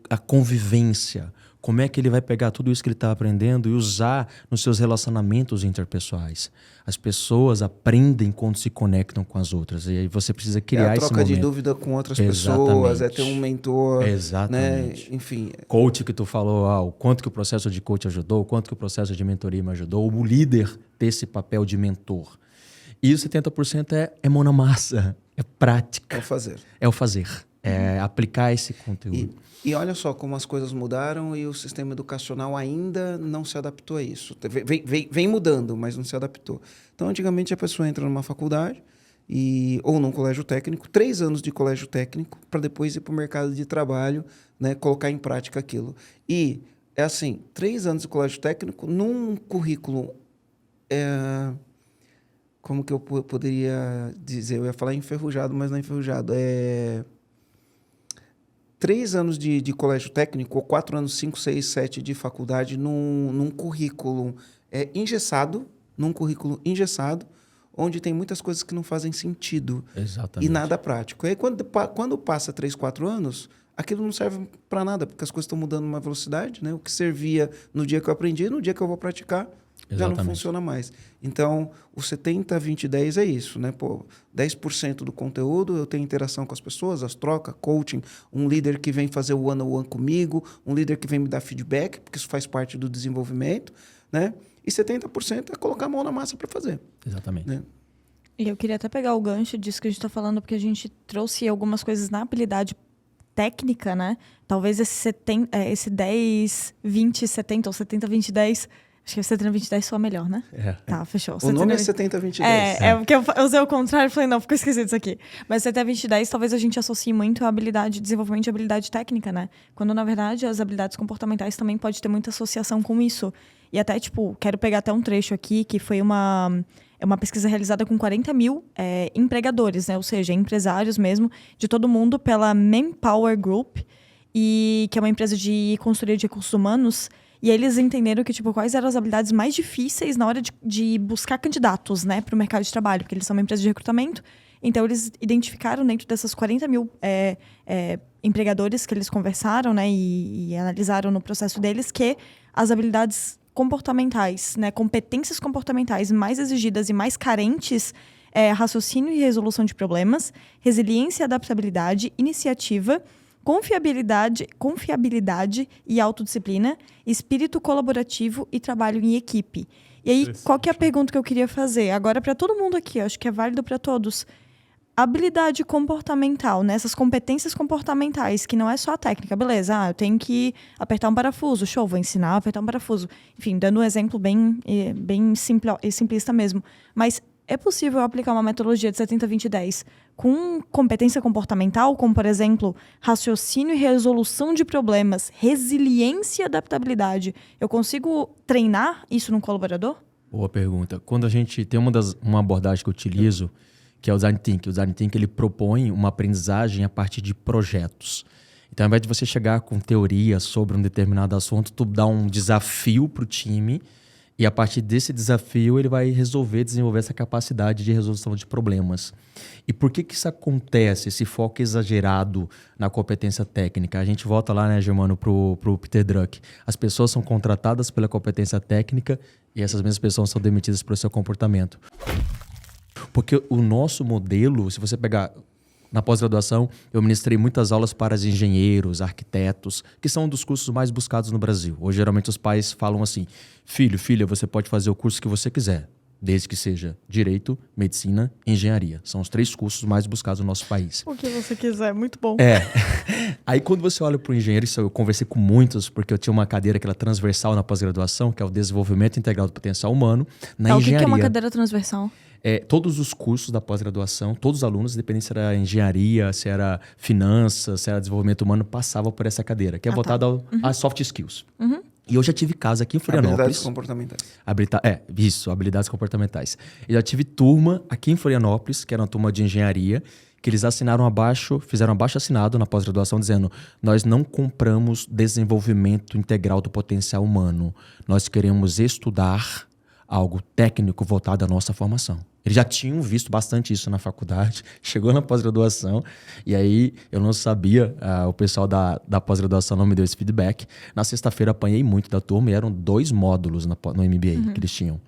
Speaker 2: a convivência Como é que ele vai pegar tudo isso que ele está aprendendo e usar nos seus relacionamentos interpessoais? As pessoas aprendem quando se conectam com as outras. E aí você precisa criar esse momento.
Speaker 1: É a troca de dúvida com outras pessoas, é ter um mentor.
Speaker 2: Exatamente.
Speaker 1: Né? Enfim.
Speaker 2: Coach que tu falou, o quanto que o processo de coach ajudou, o quanto que o processo de mentoria me ajudou. O líder ter esse papel de mentor. E os 70% é mão na massa, é prática.
Speaker 1: É o fazer.
Speaker 2: É o fazer. É aplicar esse conteúdo.
Speaker 1: E olha só como as coisas mudaram e o sistema educacional ainda não se adaptou a isso. Vem mudando, mas não se adaptou. Então, antigamente, a pessoa entra numa faculdade ou num colégio técnico, 3 anos de colégio técnico, para depois ir para o mercado de trabalho, né, colocar em prática aquilo. E é assim, 3 anos de colégio técnico num currículo... como que eu poderia dizer? Eu ia falar enferrujado, mas não é enferrujado. 3 anos de colégio técnico, ou 4 anos, 5, 6, 7 de faculdade num currículo engessado, onde tem muitas coisas que não fazem sentido.
Speaker 2: Exatamente.
Speaker 1: E nada prático. E aí, quando passa 3, 4 anos, aquilo não serve para nada, porque as coisas estão mudando numa velocidade, né? O que servia no dia que eu aprendi, no dia que eu vou praticar, já não funciona mais. Então, o 70, 20, 10 é isso, né? 10% do conteúdo, eu tenho interação com as pessoas, as trocas, coaching, um líder que vem fazer o one-on-one comigo, um líder que vem me dar feedback, porque isso faz parte do desenvolvimento, né? E 70% é colocar a mão na massa para fazer.
Speaker 2: Exatamente.
Speaker 1: Né?
Speaker 3: E eu queria até pegar o gancho disso que a gente está falando, porque a gente trouxe algumas coisas na habilidade técnica, né? Talvez esse 10, 20, 70 ou 70, 20, 10... Acho que o 70, 20, 10 soa melhor, né? Tá, fechou.
Speaker 1: O nome é 70, 20, 10.
Speaker 3: Porque eu usei o contrário e falei, não, ficou esquisito isso aqui. Mas 70, 20, 10, talvez a gente associe muito a desenvolvimento de habilidade técnica, né? Quando, na verdade, as habilidades comportamentais também pode ter muita associação com isso. E até, quero pegar até um trecho aqui, que foi uma pesquisa realizada com 40 mil empregadores, né? Ou seja, empresários mesmo, de todo mundo, pela Manpower Group, que é uma empresa de consultoria de recursos humanos. E eles entenderam que, quais eram as habilidades mais difíceis na hora de buscar candidatos, né, para o mercado de trabalho, porque eles são uma empresa de recrutamento. Então, eles identificaram dentro dessas 40 mil empregadores que eles conversaram, né, e analisaram no processo deles, que as habilidades comportamentais, né, competências comportamentais mais exigidas e mais carentes raciocínio e resolução de problemas, resiliência e adaptabilidade, iniciativa, confiabilidade e autodisciplina, espírito colaborativo e trabalho em equipe. E aí, qual que é a pergunta que eu queria fazer? Agora, para todo mundo aqui, eu acho que é válido para todos. Habilidade comportamental, né? Essas competências comportamentais, que não é só a técnica. Beleza, eu tenho que apertar um parafuso. Show, vou ensinar a apertar um parafuso. Enfim, dando um exemplo bem simplista mesmo. Mas é possível aplicar uma metodologia de 70, 20, 10 com competência comportamental, como, por exemplo, raciocínio e resolução de problemas, resiliência e adaptabilidade. Eu consigo treinar isso num colaborador?
Speaker 2: Boa pergunta. Quando a gente tem uma abordagem que eu utilizo, que é o Design Thinking. O Design Thinking ele propõe uma aprendizagem a partir de projetos. Então, ao invés de você chegar com teoria sobre um determinado assunto, tu dá um desafio para o time e a partir desse desafio ele vai desenvolver essa capacidade de resolução de problemas. E por que isso acontece, esse foco exagerado na competência técnica? A gente volta lá, né, Germano, pro Peter Drucker. As pessoas são contratadas pela competência técnica e essas mesmas pessoas são demitidas pelo seu comportamento. Porque o nosso modelo, se você pegar na pós-graduação, eu ministrei muitas aulas para os engenheiros, arquitetos, que são um dos cursos mais buscados no Brasil. Hoje, geralmente, os pais falam assim, filha, você pode fazer o curso que você quiser, desde que seja Direito, Medicina e Engenharia. São os 3 cursos mais buscados no nosso país.
Speaker 3: O que você quiser, muito bom.
Speaker 2: Aí, quando você olha para o engenheiro, isso eu conversei com muitos, porque eu tinha uma cadeira que era transversal na pós-graduação, que é o Desenvolvimento Integral do Potencial Humano, na engenharia.
Speaker 3: O que é uma cadeira transversal?
Speaker 2: Todos os cursos da pós-graduação, todos os alunos, independente se era engenharia, se era finanças, se era desenvolvimento humano, passavam por essa cadeira, que é voltada a soft skills.
Speaker 3: Uhum.
Speaker 2: E eu já tive casa aqui em Florianópolis.
Speaker 1: Habilidades comportamentais.
Speaker 2: Habilidades comportamentais. Eu já tive turma aqui em Florianópolis, que era uma turma de engenharia, que eles fizeram abaixo assinado na pós-graduação dizendo: nós não compramos desenvolvimento integral do potencial humano. Nós queremos estudar algo técnico voltado à nossa formação. Eles já tinham visto bastante isso na faculdade, chegou na pós-graduação, e aí eu não sabia, o pessoal da pós-graduação não me deu esse feedback. Na sexta-feira apanhei muito da turma e eram 2 módulos no MBA que eles tinham.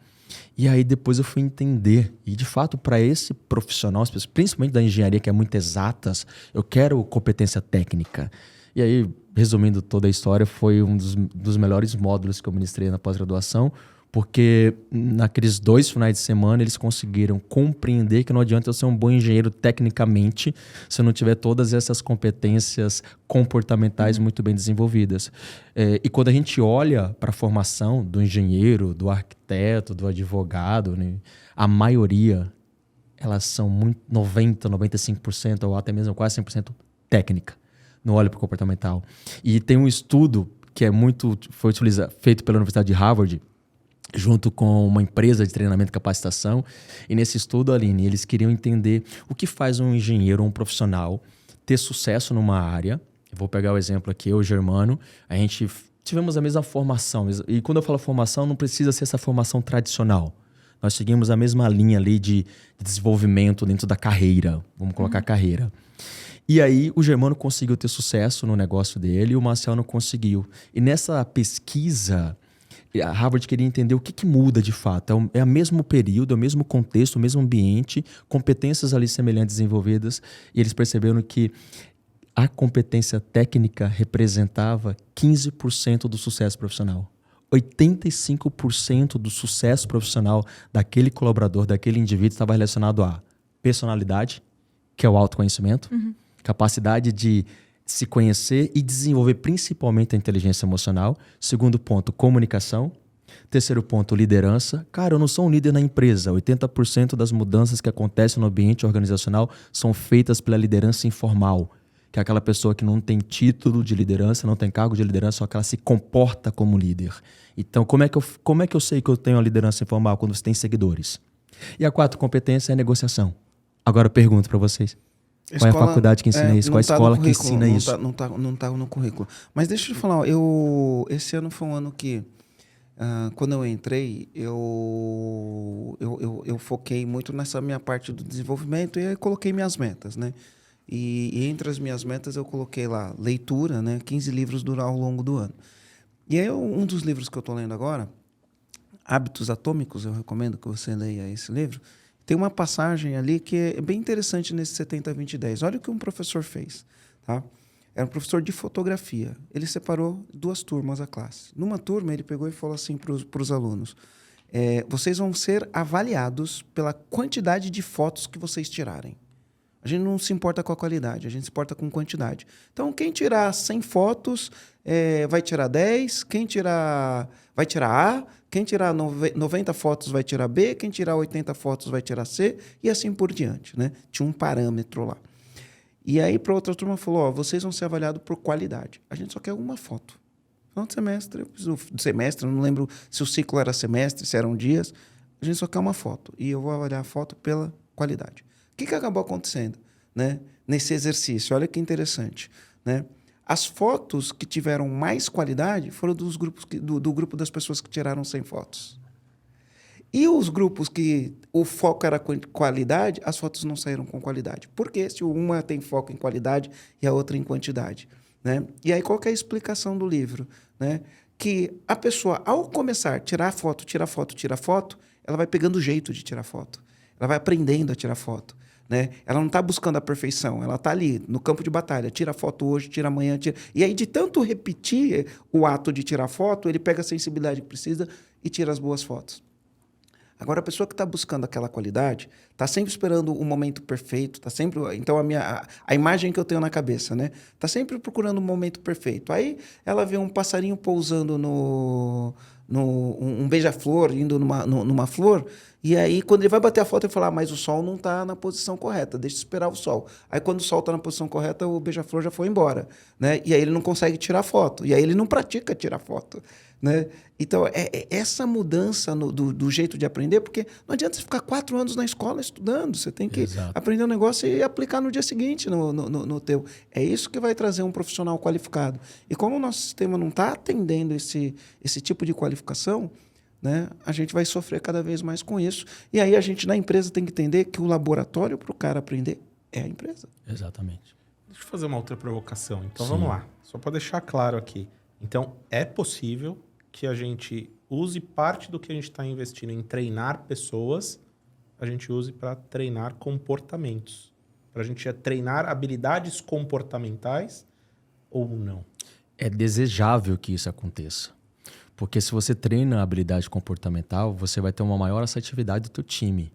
Speaker 2: E aí depois eu fui entender, e de fato para esse profissional, principalmente da engenharia que é muito exatas, eu quero competência técnica. E aí, resumindo toda a história, foi um dos melhores módulos que eu ministrei na pós-graduação, porque naqueles 2 finais de semana eles conseguiram compreender que não adianta eu ser um bom engenheiro tecnicamente se eu não tiver todas essas competências comportamentais muito bem desenvolvidas. E quando a gente olha para a formação do engenheiro, do arquiteto, do advogado, né, a maioria, elas são muito 90%, 95% ou até mesmo quase 100% técnica. Não olha para o comportamental. E tem um estudo que foi feito pela Universidade de Harvard, junto com uma empresa de treinamento e capacitação. E nesse estudo, Aline, eles queriam entender o que faz um engenheiro ou um profissional ter sucesso numa área. Eu vou pegar o exemplo aqui, eu e o Germano, a gente tivemos a mesma formação. E quando eu falo formação, não precisa ser essa formação tradicional. Nós seguimos a mesma linha ali de desenvolvimento dentro da carreira. Vamos colocar carreira. E aí o Germano conseguiu ter sucesso no negócio dele e o Marcel não conseguiu. E nessa pesquisa, a Harvard queria entender o que muda de fato. É o mesmo período, é o mesmo contexto, o mesmo ambiente, competências ali semelhantes desenvolvidas, e eles perceberam que a competência técnica representava 15% do sucesso profissional. 85% do sucesso profissional daquele colaborador, daquele indivíduo, estava relacionado à personalidade, que é o autoconhecimento, capacidade de se conhecer e desenvolver principalmente a inteligência emocional. Segundo ponto, comunicação. Terceiro ponto, liderança. Cara, eu não sou um líder na empresa. 80% das mudanças que acontecem no ambiente organizacional são feitas pela liderança informal, que é aquela pessoa que não tem título de liderança, não tem cargo de liderança, só que ela se comporta como líder. Então, como é que eu sei que eu tenho a liderança informal? Quando você tem seguidores. E a 4, competência é negociação. Agora eu pergunto para vocês. Qual é a faculdade que ensina isso? Qual a escola que ensina isso?
Speaker 1: Não tá no currículo. Mas deixa eu te falar, esse ano foi um ano que, quando eu entrei, eu foquei muito nessa minha parte do desenvolvimento e aí coloquei minhas metas, né? E entre as minhas metas eu coloquei lá leitura, né? 15 livros ao longo do ano. E aí um dos livros que eu estou lendo agora, Hábitos Atômicos, eu recomendo que você leia esse livro. Tem uma passagem ali que é bem interessante nesse 70-20-10. Olha o que um professor fez. Tá? Era um professor de fotografia. Ele separou 2 turmas da classe. Numa turma, ele pegou e falou assim para os alunos: vocês vão ser avaliados pela quantidade de fotos que vocês tirarem. A gente não se importa com a qualidade, a gente se importa com quantidade. Então, quem tirar 100 fotos vai tirar 10, vai tirar A, quem tirar 90 fotos vai tirar B, quem tirar 80 fotos vai tirar C, e assim por diante, né? Tinha um parâmetro lá. E aí, para outra turma, falou: vocês vão ser avaliados por qualidade. A gente só quer uma foto. Final de semestre, eu não lembro se o ciclo era semestre, se eram dias. A gente só quer uma foto. E eu vou avaliar a foto pela qualidade. O que acabou acontecendo, né, nesse exercício? Olha que interessante, né? As fotos que tiveram mais qualidade foram do grupo das pessoas que tiraram 100 fotos. E os grupos que o foco era qualidade, as fotos não saíram com qualidade. Por quê? Se uma tem foco em qualidade e a outra em quantidade, né? E aí qual que é a explicação do livro, né? Que a pessoa, ao começar a tirar foto, ela vai pegando o jeito de tirar foto. Ela vai aprendendo a tirar foto. Né? Ela não está buscando a perfeição, ela está ali no campo de batalha, tira foto hoje, tira amanhã, tira... E aí, de tanto repetir o ato de tirar foto, ele pega a sensibilidade que precisa e tira as boas fotos. Agora, a pessoa que está buscando aquela qualidade está sempre esperando o momento perfeito, está sempre... Então, a imagem que eu tenho na cabeça, né? Está sempre procurando o momento perfeito. Aí, ela vê um passarinho pousando um beija-flor indo numa flor, e aí quando ele vai bater a foto ele fala: mas o sol não está na posição correta, deixa eu esperar o sol. Aí quando o sol está na posição correta, o beija-flor já foi embora, né? E aí ele não consegue tirar foto, e aí ele não pratica tirar foto, né? Então é essa mudança do jeito de aprender, porque não adianta você ficar 4 anos na escola estudando, você tem que aprender um negócio e aplicar no dia seguinte no teu. É isso que vai trazer um profissional qualificado. E como o nosso sistema não está atendendo esse tipo de qualificação, né, a gente vai sofrer cada vez mais com isso. E aí a gente, na empresa, tem que entender que o laboratório para o cara aprender é a empresa.
Speaker 2: Exatamente.
Speaker 4: Deixa eu fazer uma outra provocação. Então,
Speaker 2: Sim.
Speaker 4: vamos lá. Só para deixar claro aqui. Então, é possível que a gente use parte do que a gente está investindo em treinar pessoas, a gente use para treinar comportamentos. Para a gente treinar habilidades comportamentais ou não.
Speaker 2: É desejável que isso aconteça. Porque se você treina a habilidade comportamental, você vai ter uma maior assertividade do teu time.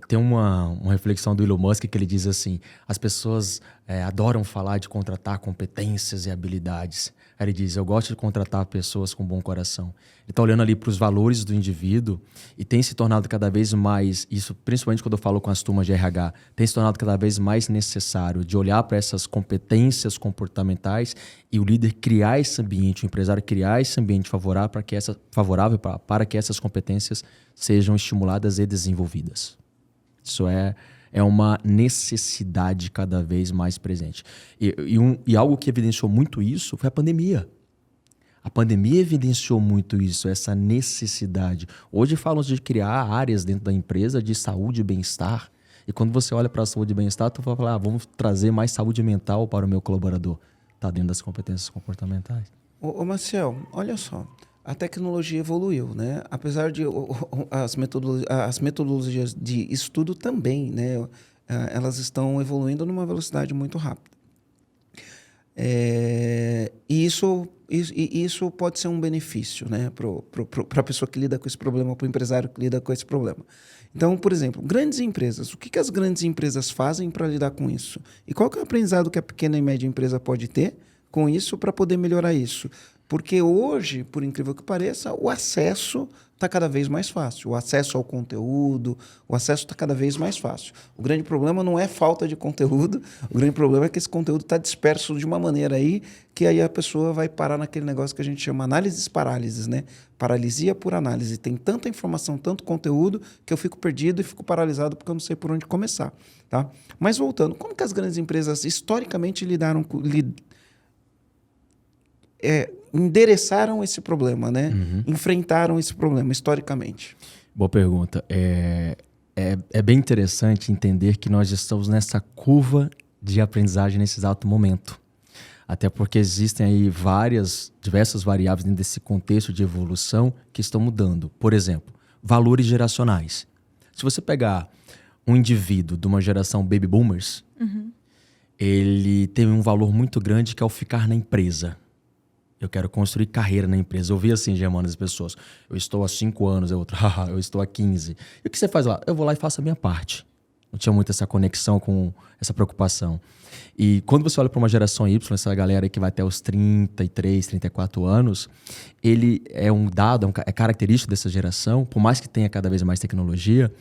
Speaker 2: Tem uma reflexão do Elon Musk que ele diz assim, as pessoas adoram falar de contratar competências e habilidades. Aí ele diz, eu gosto de contratar pessoas com bom coração. Ele está olhando ali para os valores do indivíduo e tem se tornado cada vez mais, isso principalmente quando eu falo com as turmas de RH, tem se tornado cada vez mais necessário de olhar para essas competências comportamentais e o líder criar esse ambiente, o empresário criar esse ambiente favorável para que essas competências sejam estimuladas e desenvolvidas. Isso é uma necessidade cada vez mais presente. E algo que evidenciou muito isso foi a pandemia. A pandemia evidenciou muito isso, essa necessidade. Hoje falam de criar áreas dentro da empresa de saúde e bem-estar. E quando você olha para a saúde e bem-estar, tu vai falar, vamos trazer mais saúde mental para o meu colaborador. Está dentro das competências comportamentais.
Speaker 1: Ô Marcel, olha só. A tecnologia evoluiu, né? Apesar de as metodologias de estudo também, né? Elas estão evoluindo numa velocidade muito rápida. E isso pode ser um benefício, né? Para a pessoa que lida com esse problema, para o empresário que lida com esse problema. Então, por exemplo, grandes empresas. O que as grandes empresas fazem para lidar com isso? E qual que é o aprendizado que a pequena e média empresa pode ter com isso para poder melhorar isso? Porque hoje, por incrível que pareça, o acesso está cada vez mais fácil. O acesso ao conteúdo, o acesso está cada vez mais fácil. O grande problema não é falta de conteúdo, o grande problema é que esse conteúdo está disperso de uma maneira aí que aí a pessoa vai parar naquele negócio que a gente chama análises-parálises, né? Paralisia por análise. Tem tanta informação, tanto conteúdo, que eu fico perdido e fico paralisado porque eu não sei por onde começar. Tá? Mas voltando, como que as grandes empresas historicamente endereçaram esse problema, né? Enfrentaram esse problema historicamente?
Speaker 2: Boa pergunta. É bem interessante entender que nós estamos nessa curva de aprendizagem nesse exato momento. Até porque existem aí diversas variáveis dentro desse contexto de evolução que estão mudando. Por exemplo, valores geracionais. Se você pegar um indivíduo de uma geração baby boomers, ele tem um valor muito grande que é o ficar na empresa. Eu quero construir carreira na empresa. Eu vi assim, Germano, as pessoas. Eu estou há 5 anos, eu estou há 15. E o que você faz lá? Eu vou lá e faço a minha parte. Não tinha muito essa conexão com essa preocupação. E quando você olha para uma geração Y, essa galera que vai até os 33, 34 anos, ele é um dado, é característico dessa geração, por mais que tenha cada vez mais tecnologia,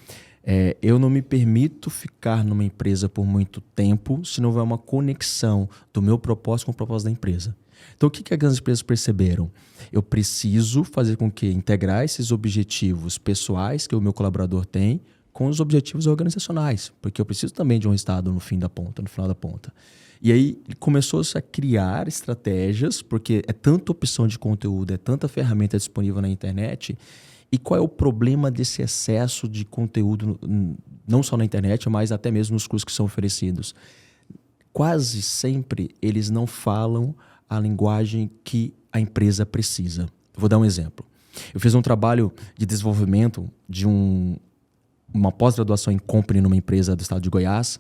Speaker 2: eu não me permito ficar numa empresa por muito tempo se não houver uma conexão do meu propósito com o propósito da empresa. Então, o que as grandes empresas perceberam? Eu preciso fazer com que integrar esses objetivos pessoais que o meu colaborador tem com os objetivos organizacionais, porque eu preciso também de um resultado no final da ponta. E aí, começou-se a criar estratégias, porque é tanta opção de conteúdo, é tanta ferramenta disponível na internet. E qual é o problema desse excesso de conteúdo, não só na internet, mas até mesmo nos cursos que são oferecidos? Quase sempre eles não falam a linguagem que a empresa precisa. Vou dar um exemplo. Eu fiz um trabalho de desenvolvimento de uma pós-graduação em company numa empresa do estado de Goiás,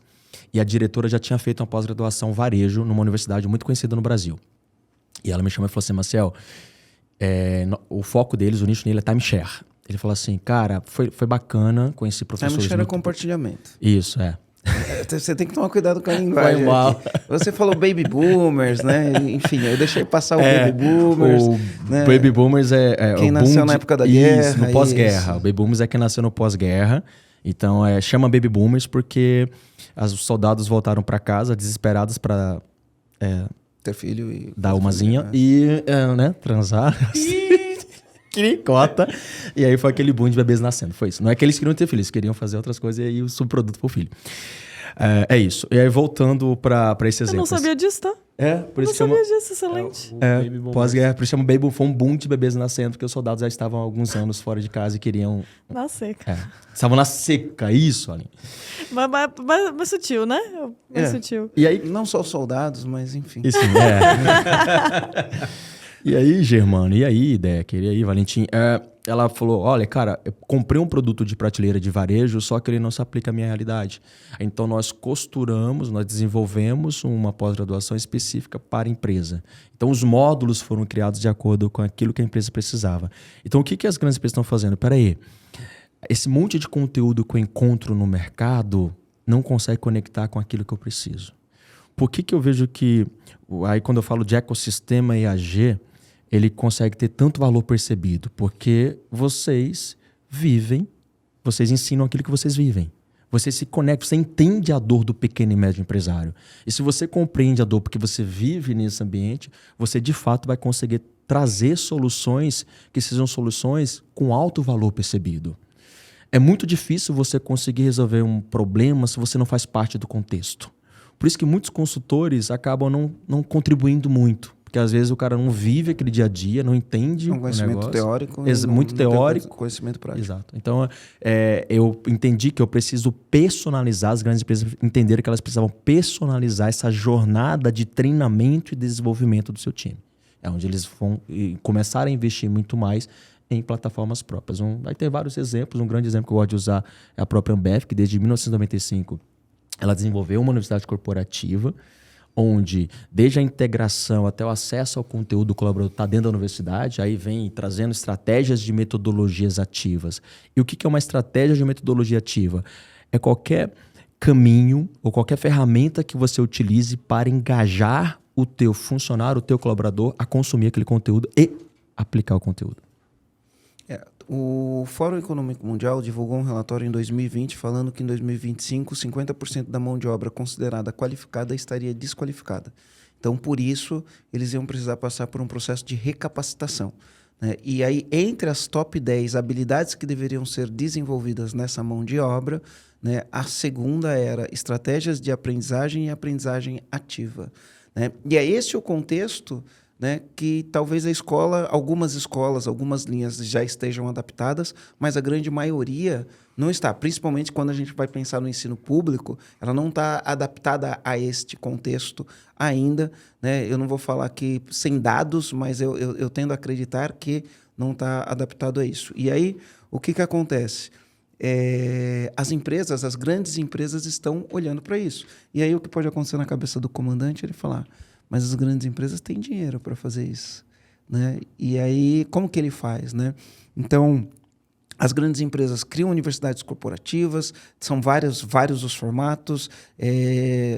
Speaker 2: e a diretora já tinha feito uma pós-graduação varejo numa universidade muito conhecida no Brasil. E ela me chamou e falou assim, Marcel, o foco deles, o nicho nele é timeshare. Ele falou assim, cara, foi bacana, conheci professores...
Speaker 1: Timeshare é compartilhamento.
Speaker 2: Isso,
Speaker 1: Você tem que tomar cuidado com a linguagem. Você falou baby boomers, né? Enfim, eu deixei passar o baby boomers.
Speaker 2: Né? Baby boomers é
Speaker 1: quem
Speaker 2: o
Speaker 1: nasceu na época da guerra.
Speaker 2: Isso, no pós-guerra. O baby boomers é quem nasceu no pós-guerra. Então, chama baby boomers porque os soldados voltaram para casa desesperados para
Speaker 1: ter filho e
Speaker 2: dar umazinha e transar. Quiricota. E aí foi aquele boom de bebês nascendo. Foi isso. Não é que eles queriam ter filhos, eles queriam fazer outras coisas e aí o subproduto pro filho. É isso. E aí voltando para esse exemplo.
Speaker 3: Eu não sabia disso, tá?
Speaker 2: Por isso
Speaker 3: Não
Speaker 2: que chama...
Speaker 3: sabia disso, excelente.
Speaker 4: Baby Boom.
Speaker 2: Pós-guerra, por isso chama Baby Boom. Foi um boom de bebês nascendo, porque os soldados já estavam há alguns anos fora de casa e queriam...
Speaker 3: Na seca.
Speaker 2: Estavam na seca, isso, Aline.
Speaker 3: Mais sutil, né? Mais sutil.
Speaker 2: E aí...
Speaker 1: Não só os soldados, mas enfim.
Speaker 2: Isso, E aí, Germano, e aí, Decker, e aí, Valentim? Ela falou, olha, cara, eu comprei um produto de prateleira de varejo, só que ele não se aplica à minha realidade. Então, nós desenvolvemos uma pós-graduação específica para a empresa. Então, os módulos foram criados de acordo com aquilo que a empresa precisava. Então, o que as grandes empresas estão fazendo? Peraí, esse monte de conteúdo que eu encontro no mercado não consegue conectar com aquilo que eu preciso. Por que eu vejo que, aí quando eu falo de ecossistema EAG, ele consegue ter tanto valor percebido? Porque vocês ensinam aquilo que vocês vivem. Você se conecta, você entende a dor do pequeno e médio empresário. E se você compreende a dor porque você vive nesse ambiente, você de fato vai conseguir trazer soluções que sejam soluções com alto valor percebido. É muito difícil você conseguir resolver um problema se você não faz parte do contexto. Por isso que muitos consultores acabam não contribuindo muito. Porque às vezes o cara não vive aquele dia a dia, não entende
Speaker 1: um conhecimento
Speaker 2: o negócio.
Speaker 1: Teórico.
Speaker 2: Muito teórico.
Speaker 1: Conhecimento prático.
Speaker 2: Exato. Então, eu entendi que eu preciso personalizar, as grandes empresas entenderam que elas precisavam personalizar essa jornada de treinamento e desenvolvimento do seu time. É onde eles vão começar a investir muito mais em plataformas próprias. Vai ter vários exemplos. Um grande exemplo que eu gosto de usar é a própria Ambev, que desde 1995 ela desenvolveu uma universidade corporativa, onde desde a integração até o acesso ao conteúdo do colaborador está dentro da universidade, aí vem trazendo estratégias de metodologias ativas. E o que é uma estratégia de metodologia ativa? É qualquer caminho ou qualquer ferramenta que você utilize para engajar o teu funcionário, o teu colaborador a consumir aquele conteúdo e aplicar o conteúdo.
Speaker 1: O Fórum Econômico Mundial divulgou um relatório em 2020 falando que em 2025 50% da mão de obra considerada qualificada estaria desqualificada. Então, por isso, eles iam precisar passar por um processo de recapacitação, né? E aí, entre as top 10 habilidades que deveriam ser desenvolvidas nessa mão de obra, né, a segunda era estratégias de aprendizagem e aprendizagem ativa, né? E é esse o contexto, né, que talvez algumas escolas, algumas linhas já estejam adaptadas, mas a grande maioria não está. Principalmente quando a gente vai pensar no ensino público, ela não está adaptada a este contexto ainda, né? Eu não vou falar aqui sem dados, mas eu tendo a acreditar que não está adaptado a isso. E aí, o que acontece? As grandes empresas estão olhando para isso. E aí, o que pode acontecer na cabeça do comandante é ele falar: mas as grandes empresas têm dinheiro para fazer isso, né? E aí, como que ele faz, né? Então, as grandes empresas criam universidades corporativas, são vários os formatos,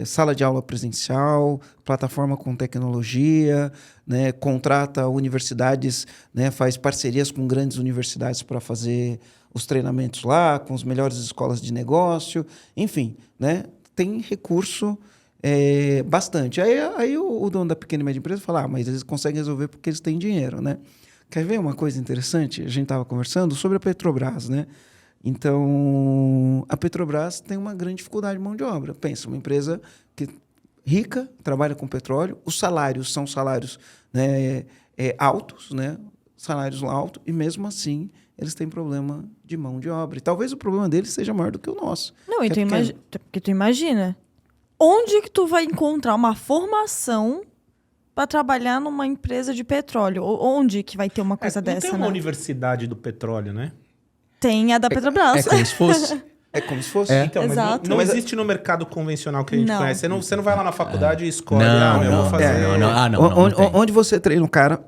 Speaker 1: sala de aula presencial, plataforma com tecnologia, né? Contrata universidades, né? Faz parcerias com grandes universidades para fazer os treinamentos lá, com as melhores escolas de negócio, enfim, né? Tem recurso bastante. Aí o dono da pequena e média empresa fala: mas eles conseguem resolver porque eles têm dinheiro, né? Quer ver uma coisa interessante? A gente estava conversando sobre a Petrobras, né? Então, a Petrobras tem uma grande dificuldade de mão de obra. Pensa, uma empresa rica, trabalha com petróleo, os salários são salários, né, altos, né? Salários altos, e mesmo assim eles têm problema de mão de obra. E talvez o problema deles seja maior do que o nosso.
Speaker 3: Não, porque tu imagina, onde que tu vai encontrar uma formação para trabalhar numa empresa de petróleo? Onde que vai ter uma coisa dessa,
Speaker 4: tem uma universidade do petróleo, né?
Speaker 3: Tem a da Petrobras.
Speaker 2: É como se fosse.
Speaker 1: É como se fosse.
Speaker 4: Então,
Speaker 3: Exato.
Speaker 4: Não existe no mercado convencional que a gente
Speaker 3: Não.
Speaker 4: conhece. Você não vai lá na faculdade e escolhe.
Speaker 2: Não,
Speaker 4: vou fazer.
Speaker 1: Onde você treina o cara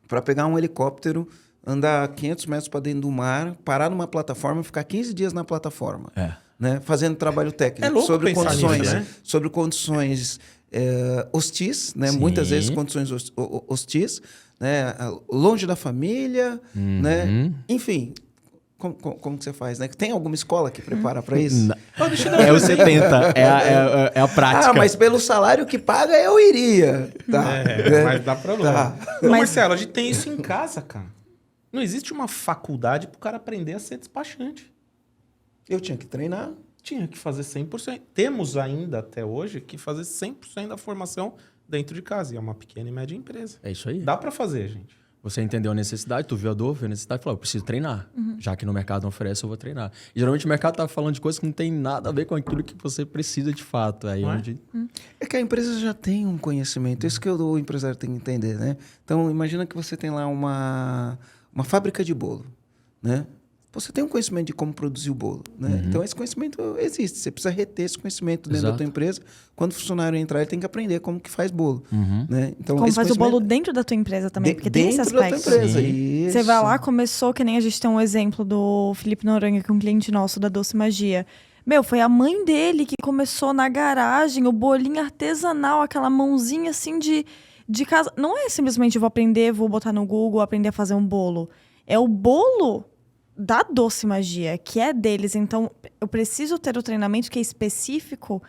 Speaker 1: para pegar um helicóptero, andar 500 metros para dentro do mar, parar numa plataforma e ficar 15 dias na plataforma, né? Fazendo trabalho técnico.
Speaker 4: É louco
Speaker 1: sobre
Speaker 4: pensar
Speaker 1: condições,
Speaker 4: nisso, né?
Speaker 1: sobre condições hostis, né?
Speaker 2: Sim.
Speaker 1: Muitas vezes condições hostis, né? Longe da família, né? Enfim. Como que você faz, né? Tem alguma escola que prepara para isso?
Speaker 2: É o 70, é a prática.
Speaker 1: Mas pelo salário que paga, eu iria. Tá,
Speaker 4: mas dá problema.
Speaker 1: Tá.
Speaker 4: Ô, Marcelo, a gente tem isso em casa, cara. Não existe uma faculdade pro cara aprender a ser despachante.
Speaker 1: Eu tinha que treinar.
Speaker 4: Tinha que fazer 100%. Temos ainda, até hoje, que fazer 100% da formação dentro de casa. E é uma pequena e média empresa.
Speaker 2: É isso aí.
Speaker 4: Dá para fazer, gente.
Speaker 2: Você entendeu a necessidade, tu viu a dor, viu a necessidade e falou, eu preciso treinar. Já que no mercado não oferece, eu vou treinar. E geralmente o mercado tá falando de coisas que não tem nada a ver com aquilo que você precisa de fato. Aí onde...
Speaker 1: É que a empresa já tem um conhecimento, isso que o empresário tem que entender, né? Então, imagina que você tem lá uma fábrica de bolo, né? Você tem um conhecimento de como produzir o bolo, né? Então, esse conhecimento existe. Você precisa reter esse conhecimento dentro da tua empresa. Quando o funcionário entrar, ele tem que aprender como que faz bolo, né? Então,
Speaker 3: Como faz o bolo dentro da tua empresa também, porque tem esse aspecto.
Speaker 1: Dentro da tua empresa, isso.
Speaker 3: Você vai lá, começou, que nem a gente tem um exemplo do Felipe Noronha, que é um cliente nosso da Doce Magia. Meu, foi a mãe dele que começou na garagem, o bolinho artesanal, aquela mãozinha assim de casa. Não é simplesmente vou aprender, vou botar no Google, aprender a fazer um bolo. É o bolo da Doce Magia, que é deles. Então, eu preciso ter o treinamento que é específico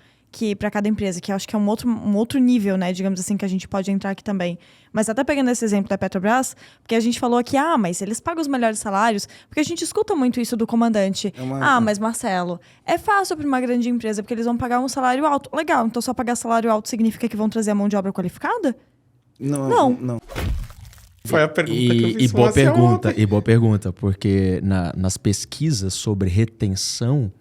Speaker 3: para cada empresa, que eu acho que é um outro nível, né? Digamos assim, que a gente pode entrar aqui também. Mas até pegando esse exemplo da Petrobras, porque a gente falou aqui, mas eles pagam os melhores salários, porque a gente escuta muito isso do comandante. Mas Marcelo, é fácil para uma grande empresa, porque eles vão pagar um salário alto. Legal, então só pagar salário alto significa que vão trazer a mão de obra qualificada? Não.
Speaker 4: Foi a pergunta que eu fiz.
Speaker 2: E boa pergunta, porque nas pesquisas sobre retenção,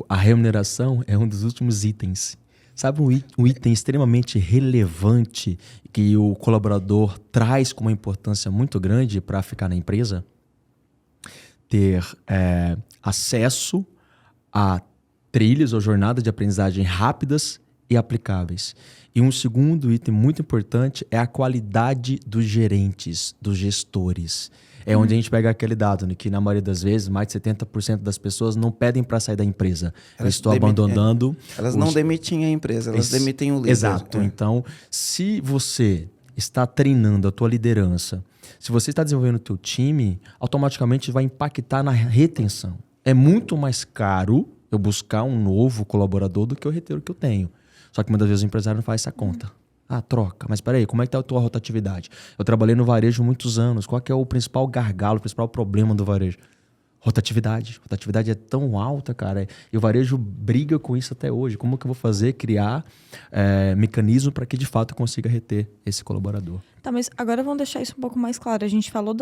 Speaker 2: a remuneração é um dos últimos itens. Sabe um item extremamente relevante que o colaborador traz com uma importância muito grande para ficar na empresa? Ter acesso a trilhas ou jornadas de aprendizagem rápidas e aplicáveis. E um segundo item muito importante é a qualidade dos gerentes, dos gestores. É onde a gente pega aquele dado, né, que na maioria das vezes, mais de 70% das pessoas não pedem para sair da empresa. Eu estou abandonando...
Speaker 1: Elas não demitem a empresa, elas demitem o líder.
Speaker 2: Exato. Então, se você está treinando a tua liderança, se você está desenvolvendo o teu time, automaticamente vai impactar na retenção. É muito mais caro eu buscar um novo colaborador do que eu reter o que eu tenho. Só que muitas vezes o empresário não faz essa conta. Troca. Mas peraí, como é que tá a tua rotatividade? Eu trabalhei no varejo muitos anos. Qual que é o principal gargalo, o principal problema do varejo? Rotatividade. Rotatividade é tão alta, cara. E o varejo briga com isso até hoje. Como que eu vou fazer? Criar mecanismo para que de fato eu consiga reter esse colaborador.
Speaker 3: Tá, mas agora vamos deixar isso um pouco mais claro. A gente falou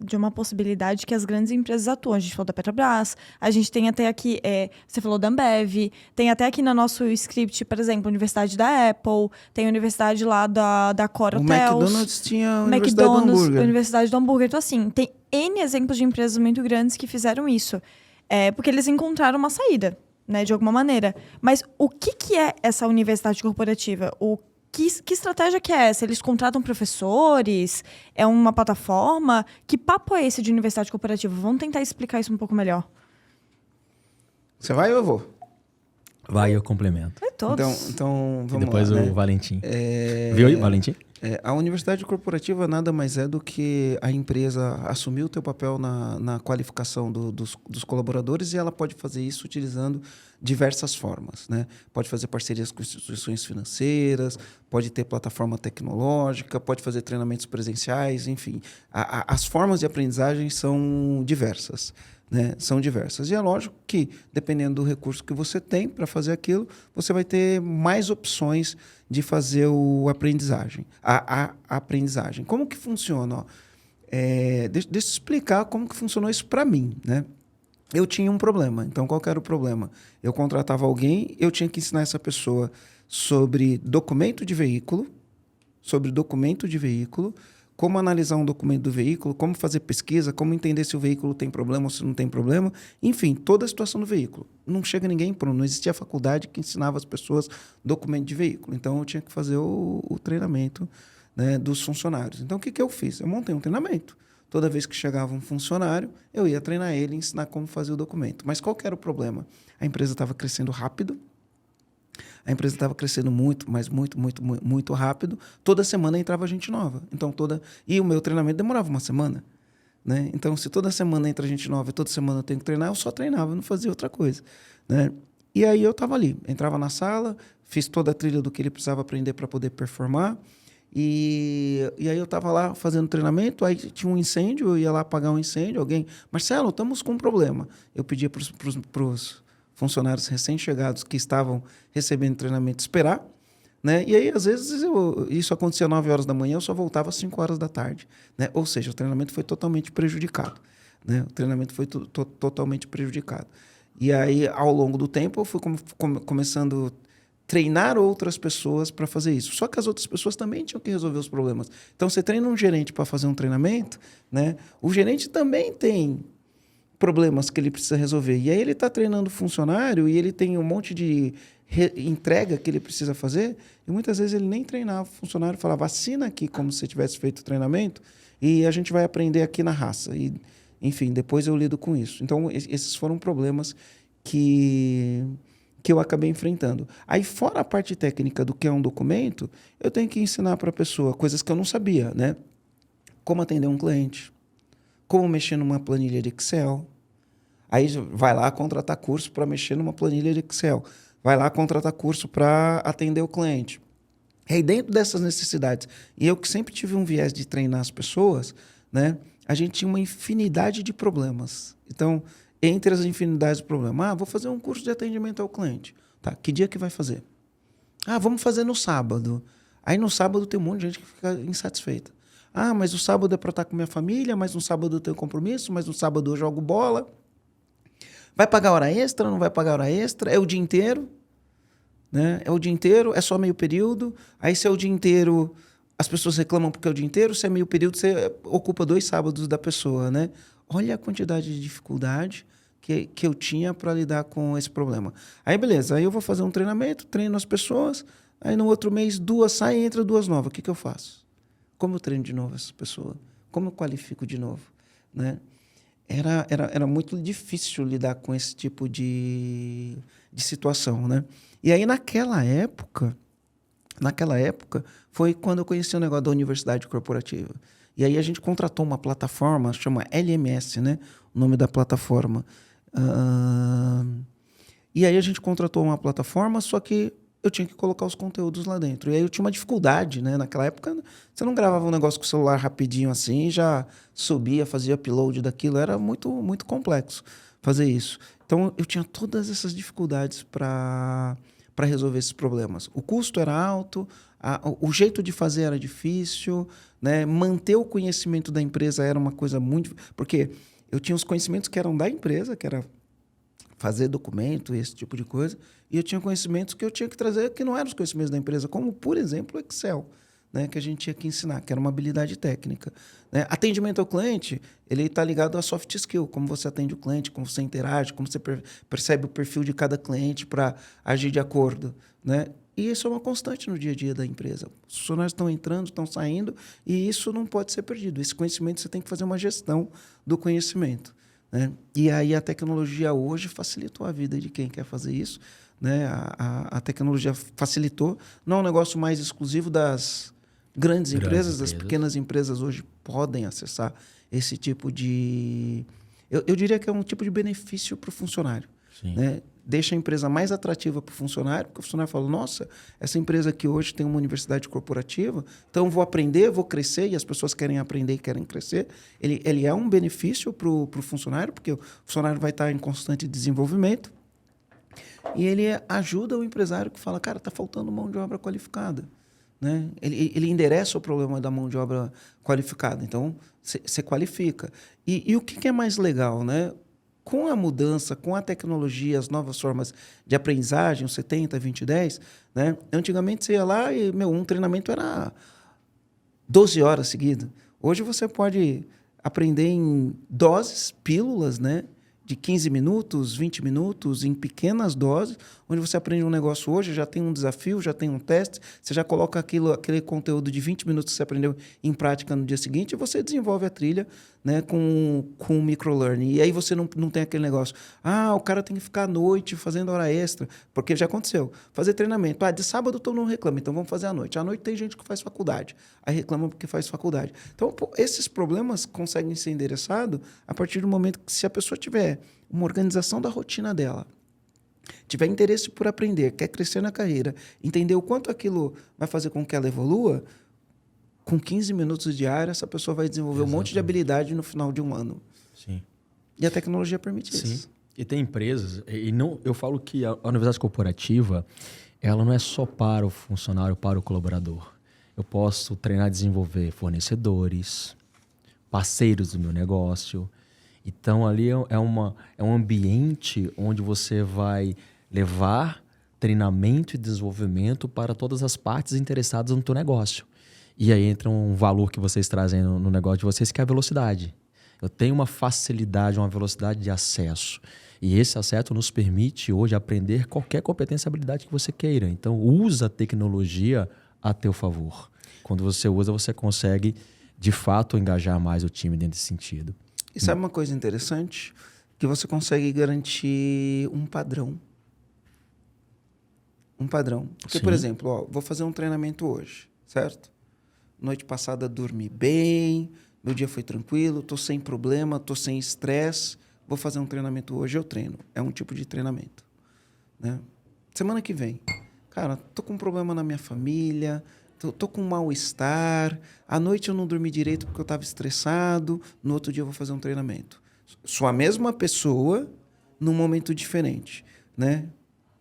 Speaker 3: de uma possibilidade que as grandes empresas atuam. A gente falou da Petrobras, a gente tem até aqui, você falou da Ambev, tem até aqui no nosso script, por exemplo, a Universidade da Apple, tem a Universidade lá da Cora Hotels.
Speaker 1: O McDonald's tinha a Universidade do Hambúrguer.
Speaker 3: Universidade do Hambúrguer. Então, assim, tem N exemplos de empresas muito grandes que fizeram isso. Porque eles encontraram uma saída, né, de alguma maneira. Mas o que é essa universidade corporativa? Que estratégia que é essa? Eles contratam professores? É uma plataforma? Que papo é esse de universidade corporativa? Vamos tentar explicar isso um pouco melhor.
Speaker 1: Você vai ou eu vou?
Speaker 2: Vai, eu complemento.
Speaker 3: Vai todos.
Speaker 1: Então vamos lá.
Speaker 2: E depois
Speaker 1: lá,
Speaker 2: o Valentim. Viu aí, Valentim?
Speaker 1: A universidade corporativa nada mais é do que a empresa assumir o teu papel na qualificação dos colaboradores, e ela pode fazer isso utilizando diversas formas, né? Pode fazer parcerias com instituições financeiras, pode ter plataforma tecnológica, pode fazer treinamentos presenciais, enfim. As formas de aprendizagem são diversas. Né? São diversas. E é lógico que, dependendo do recurso que você tem para fazer aquilo, você vai ter mais opções de fazer a aprendizagem. Como que funciona? Deixa eu explicar como que funcionou isso para mim. Né? Eu tinha um problema. Então, qual que era o problema? Eu contratava alguém, eu tinha que ensinar essa pessoa sobre documento de veículo, como analisar um documento do veículo, como fazer pesquisa, como entender se o veículo tem problema ou se não tem problema. Enfim, toda a situação do veículo. Não chega ninguém pronto. Não existia faculdade que ensinava as pessoas documento de veículo. Então, eu tinha que fazer o treinamento, né, dos funcionários. Então, o que eu fiz? Eu montei um treinamento. Toda vez que chegava um funcionário, eu ia treinar ele e ensinar como fazer o documento. Mas qual que era o problema? A empresa estava crescendo rápido. A empresa estava crescendo muito, mas muito rápido. Toda semana entrava gente nova. Então, E o meu treinamento demorava uma semana. Né? Então, se toda semana entra gente nova e toda semana eu tenho que treinar, eu só treinava, não fazia outra coisa. Né? E aí eu estava ali, entrava na sala, fiz toda a trilha do que ele precisava aprender para poder performar. E aí eu estava lá fazendo treinamento, aí tinha um incêndio, eu ia lá apagar um incêndio, Marcelo, estamos com um problema. Eu pedia para os funcionários recém-chegados que estavam recebendo treinamento esperar, né? E aí, às vezes, isso acontecia às 9 horas da manhã, eu só voltava às 5 horas da tarde, né? Ou seja, o treinamento foi totalmente prejudicado, né? O treinamento foi totalmente prejudicado. E aí, ao longo do tempo, eu fui começando a treinar outras pessoas para fazer isso. Só que as outras pessoas também tinham que resolver os problemas. Então, você treina um gerente para fazer um treinamento, né? O gerente também tem problemas que ele precisa resolver. E aí ele está treinando funcionário e ele tem um monte de entrega que ele precisa fazer e muitas vezes ele nem treinava o funcionário, falava, assina aqui como se você tivesse feito o treinamento e a gente vai aprender aqui na raça. E, enfim, depois eu lido com isso. Então, esses foram problemas que eu acabei enfrentando. Aí, fora a parte técnica do que é um documento, eu tenho que ensinar para a pessoa coisas que eu não sabia, né? Como atender um cliente, como mexer numa planilha de Excel. Aí vai lá contratar curso para mexer numa planilha de Excel. Vai lá contratar curso para atender o cliente. E aí, dentro dessas necessidades, e eu que sempre tive um viés de treinar as pessoas, né? A gente tinha uma infinidade de problemas. Então, entre as infinidades de problemas, vou fazer um curso de atendimento ao cliente. Tá, que dia que vai fazer? Vamos fazer no sábado. Aí no sábado tem um monte de gente que fica insatisfeita. Mas o sábado é para estar com minha família, mas no sábado eu tenho compromisso, mas no sábado eu jogo bola. Vai pagar hora extra, não vai pagar hora extra? É o dia inteiro? Né? É o dia inteiro? É só meio período? Aí se é o dia inteiro, as pessoas reclamam porque é o dia inteiro. Se é meio período, você ocupa 2 sábados da pessoa, né? Olha a quantidade de dificuldade que eu tinha para lidar com esse problema. Aí, beleza. Aí eu vou fazer um treinamento, treino as pessoas. Aí, no outro mês, 2 saem, entra 2 novas. O que eu faço? Como eu treino de novo essa pessoa? Como eu qualifico de novo? Né? Era muito difícil lidar com esse tipo de situação. Né? E aí, naquela época, foi quando eu conheci o negócio da universidade corporativa. E aí a gente contratou uma plataforma, chama LMS, né? O nome da plataforma. E aí a gente contratou uma plataforma, só que eu tinha que colocar os conteúdos lá dentro. E aí eu tinha uma dificuldade, né? Naquela época, você não gravava um negócio com o celular rapidinho assim, já subia, fazia upload daquilo. Era muito, muito complexo fazer isso. Então, eu tinha todas essas dificuldades para resolver esses problemas. O custo era alto, o jeito de fazer era difícil, né? Manter o conhecimento da empresa era uma coisa muito... Porque eu tinha os conhecimentos que eram da empresa, que era fazer documento, esse tipo de coisa, e eu tinha conhecimentos que eu tinha que trazer que não eram os conhecimentos da empresa, como, por exemplo, o Excel, né? Que a gente tinha que ensinar, que era uma habilidade técnica. Né? Atendimento ao cliente, ele está ligado a soft skill, como você atende o cliente, como você interage, como você percebe o perfil de cada cliente para agir de acordo. Né? E isso é uma constante no dia a dia da empresa. Os funcionários estão entrando, estão saindo, e isso não pode ser perdido. Esse conhecimento, você tem que fazer uma gestão do conhecimento. Né? E aí a tecnologia hoje facilitou a vida de quem quer fazer isso. Né? A tecnologia facilitou. Não é um negócio mais exclusivo das grandes empresas. As pequenas empresas hoje podem acessar esse tipo de... Eu diria que é um tipo de benefício para o funcionário. Né? Deixa a empresa mais atrativa para o funcionário, porque o funcionário fala, nossa, essa empresa aqui hoje tem uma universidade corporativa, então eu vou aprender, vou crescer, e as pessoas querem aprender e querem crescer. Ele é um benefício para o funcionário, porque o funcionário vai estar em constante desenvolvimento, e ele ajuda o empresário que fala, cara, está faltando mão de obra qualificada. Né? Ele endereça o problema da mão de obra qualificada, então você qualifica. E o que é mais legal, né? Com a mudança, com a tecnologia, as novas formas de aprendizagem, o 70, 20, 10, né? Antigamente você ia lá e, um treinamento era 12 horas seguidas. Hoje você pode aprender em doses, pílulas, né? De 15 minutos, 20 minutos, em pequenas doses, onde você aprende um negócio hoje, já tem um desafio, já tem um teste, você já coloca aquele conteúdo de 20 minutos que você aprendeu em prática no dia seguinte, e você desenvolve a trilha, né, com o microlearning. E aí você não tem aquele negócio, o cara tem que ficar à noite fazendo hora extra, porque já aconteceu. Fazer treinamento, de sábado todo mundo reclama, então vamos fazer à noite. À noite tem gente que faz faculdade, aí reclama porque faz faculdade. Então, esses problemas conseguem ser endereçados a partir do momento que, se a pessoa tiver uma organização da rotina dela, tiver interesse por aprender, quer crescer na carreira, entender o quanto aquilo vai fazer com que ela evolua, com 15 minutos diários, essa pessoa vai desenvolver um monte de habilidade no final de um ano.
Speaker 2: Sim.
Speaker 1: E a tecnologia permite isso.
Speaker 2: E tem empresas, eu falo que a universidade corporativa, ela não é só para o funcionário, para o colaborador. Eu posso treinar e desenvolver fornecedores, parceiros do meu negócio. Então, ali é um ambiente onde você vai levar treinamento e desenvolvimento para todas as partes interessadas no teu negócio. E aí entra um valor que vocês trazem no negócio de vocês, que é a velocidade. Eu tenho uma facilidade, uma velocidade de acesso. E esse acesso nos permite hoje aprender qualquer competência e habilidade que você queira. Então, usa a tecnologia a teu favor. Quando você usa, você consegue, de fato, engajar mais o time dentro desse sentido.
Speaker 1: E sabe uma coisa interessante? Que você consegue garantir um padrão. Um padrão. Porque,
Speaker 2: Sim.
Speaker 1: por exemplo, ó, vou fazer um treinamento hoje, certo? Noite passada dormi bem, meu dia foi tranquilo, estou sem problema, estou sem estresse. Vou fazer um treinamento hoje, eu treino. É um tipo de treinamento. Né? Semana que vem, cara, tô com um problema na minha família, tô com um mal-estar, à noite eu não dormi direito porque eu estava estressado, no outro dia eu vou fazer um treinamento. Sou a mesma pessoa num momento diferente, né?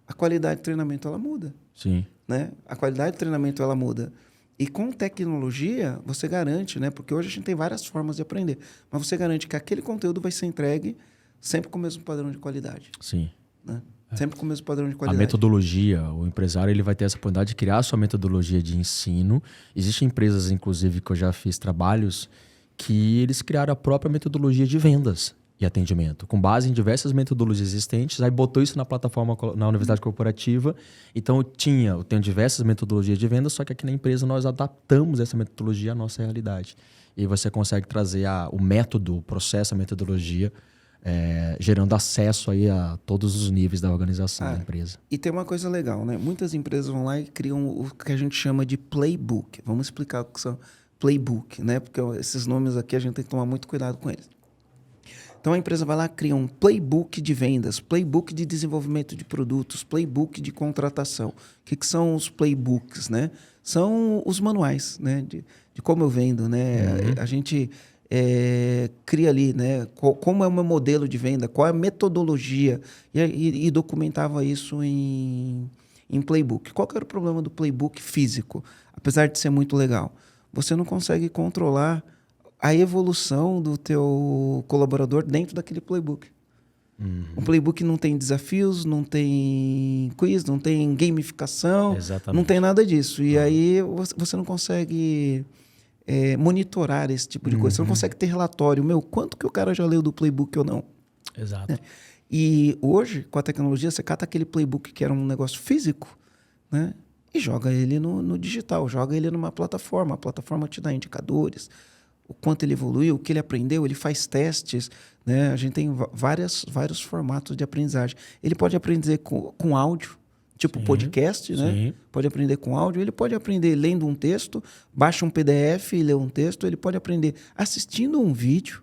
Speaker 1: A qualidade de treinamento, ela muda.
Speaker 2: Sim.
Speaker 1: Né? A qualidade de treinamento, ela muda. E com tecnologia, você garante, né? Porque hoje a gente tem várias formas de aprender, mas você garante que aquele conteúdo vai ser entregue sempre com o mesmo padrão de qualidade.
Speaker 2: Sim.
Speaker 1: Né? Sempre com o mesmo padrão de
Speaker 2: A
Speaker 1: qualidade.
Speaker 2: metodologia, o empresário ele vai ter essa oportunidade de criar a sua metodologia de ensino. Existem empresas, inclusive, que eu já fiz trabalhos, que eles criaram a própria metodologia de vendas e atendimento, com base em diversas metodologias existentes, aí botou isso na plataforma, na universidade corporativa. Então, eu tenho diversas metodologias de venda, só que aqui na empresa nós adaptamos essa metodologia à nossa realidade. E você consegue trazer o método, o processo, a metodologia, gerando acesso aí a todos os níveis da organização da empresa.
Speaker 1: E tem uma coisa legal, né? Muitas empresas vão lá e criam o que a gente chama de playbook. Vamos explicar o que são playbook, né? Porque esses nomes aqui a gente tem que tomar muito cuidado com eles. Então a empresa vai lá e cria um playbook de vendas, playbook de desenvolvimento de produtos, playbook de contratação. O que são os playbooks, né? São os manuais, né? De como eu vendo, né? A gente cria ali, né? Como é o meu modelo de venda, qual é a metodologia e documentava isso em playbook. Qual que era o problema do playbook físico? Apesar de ser muito legal, você não consegue controlar a evolução do teu colaborador dentro daquele playbook. O playbook não tem desafios, não tem quiz, não tem gamificação, não tem nada disso. E aí você não consegue monitorar esse tipo de coisa. Você não consegue ter relatório, quanto que o cara já leu do playbook ou não.
Speaker 2: Exato.
Speaker 1: E hoje, com a tecnologia, você cata aquele playbook que era um negócio físico, né? E joga ele no digital, joga ele numa plataforma. A plataforma te dá indicadores, o quanto ele evoluiu, o que ele aprendeu, ele faz testes, né? A gente tem vários formatos de aprendizagem. Ele pode aprender com áudio, tipo podcast, né?
Speaker 2: Sim.
Speaker 1: Pode aprender com áudio, ele pode aprender lendo um texto, baixa um PDF e lê um texto, ele pode aprender assistindo um vídeo,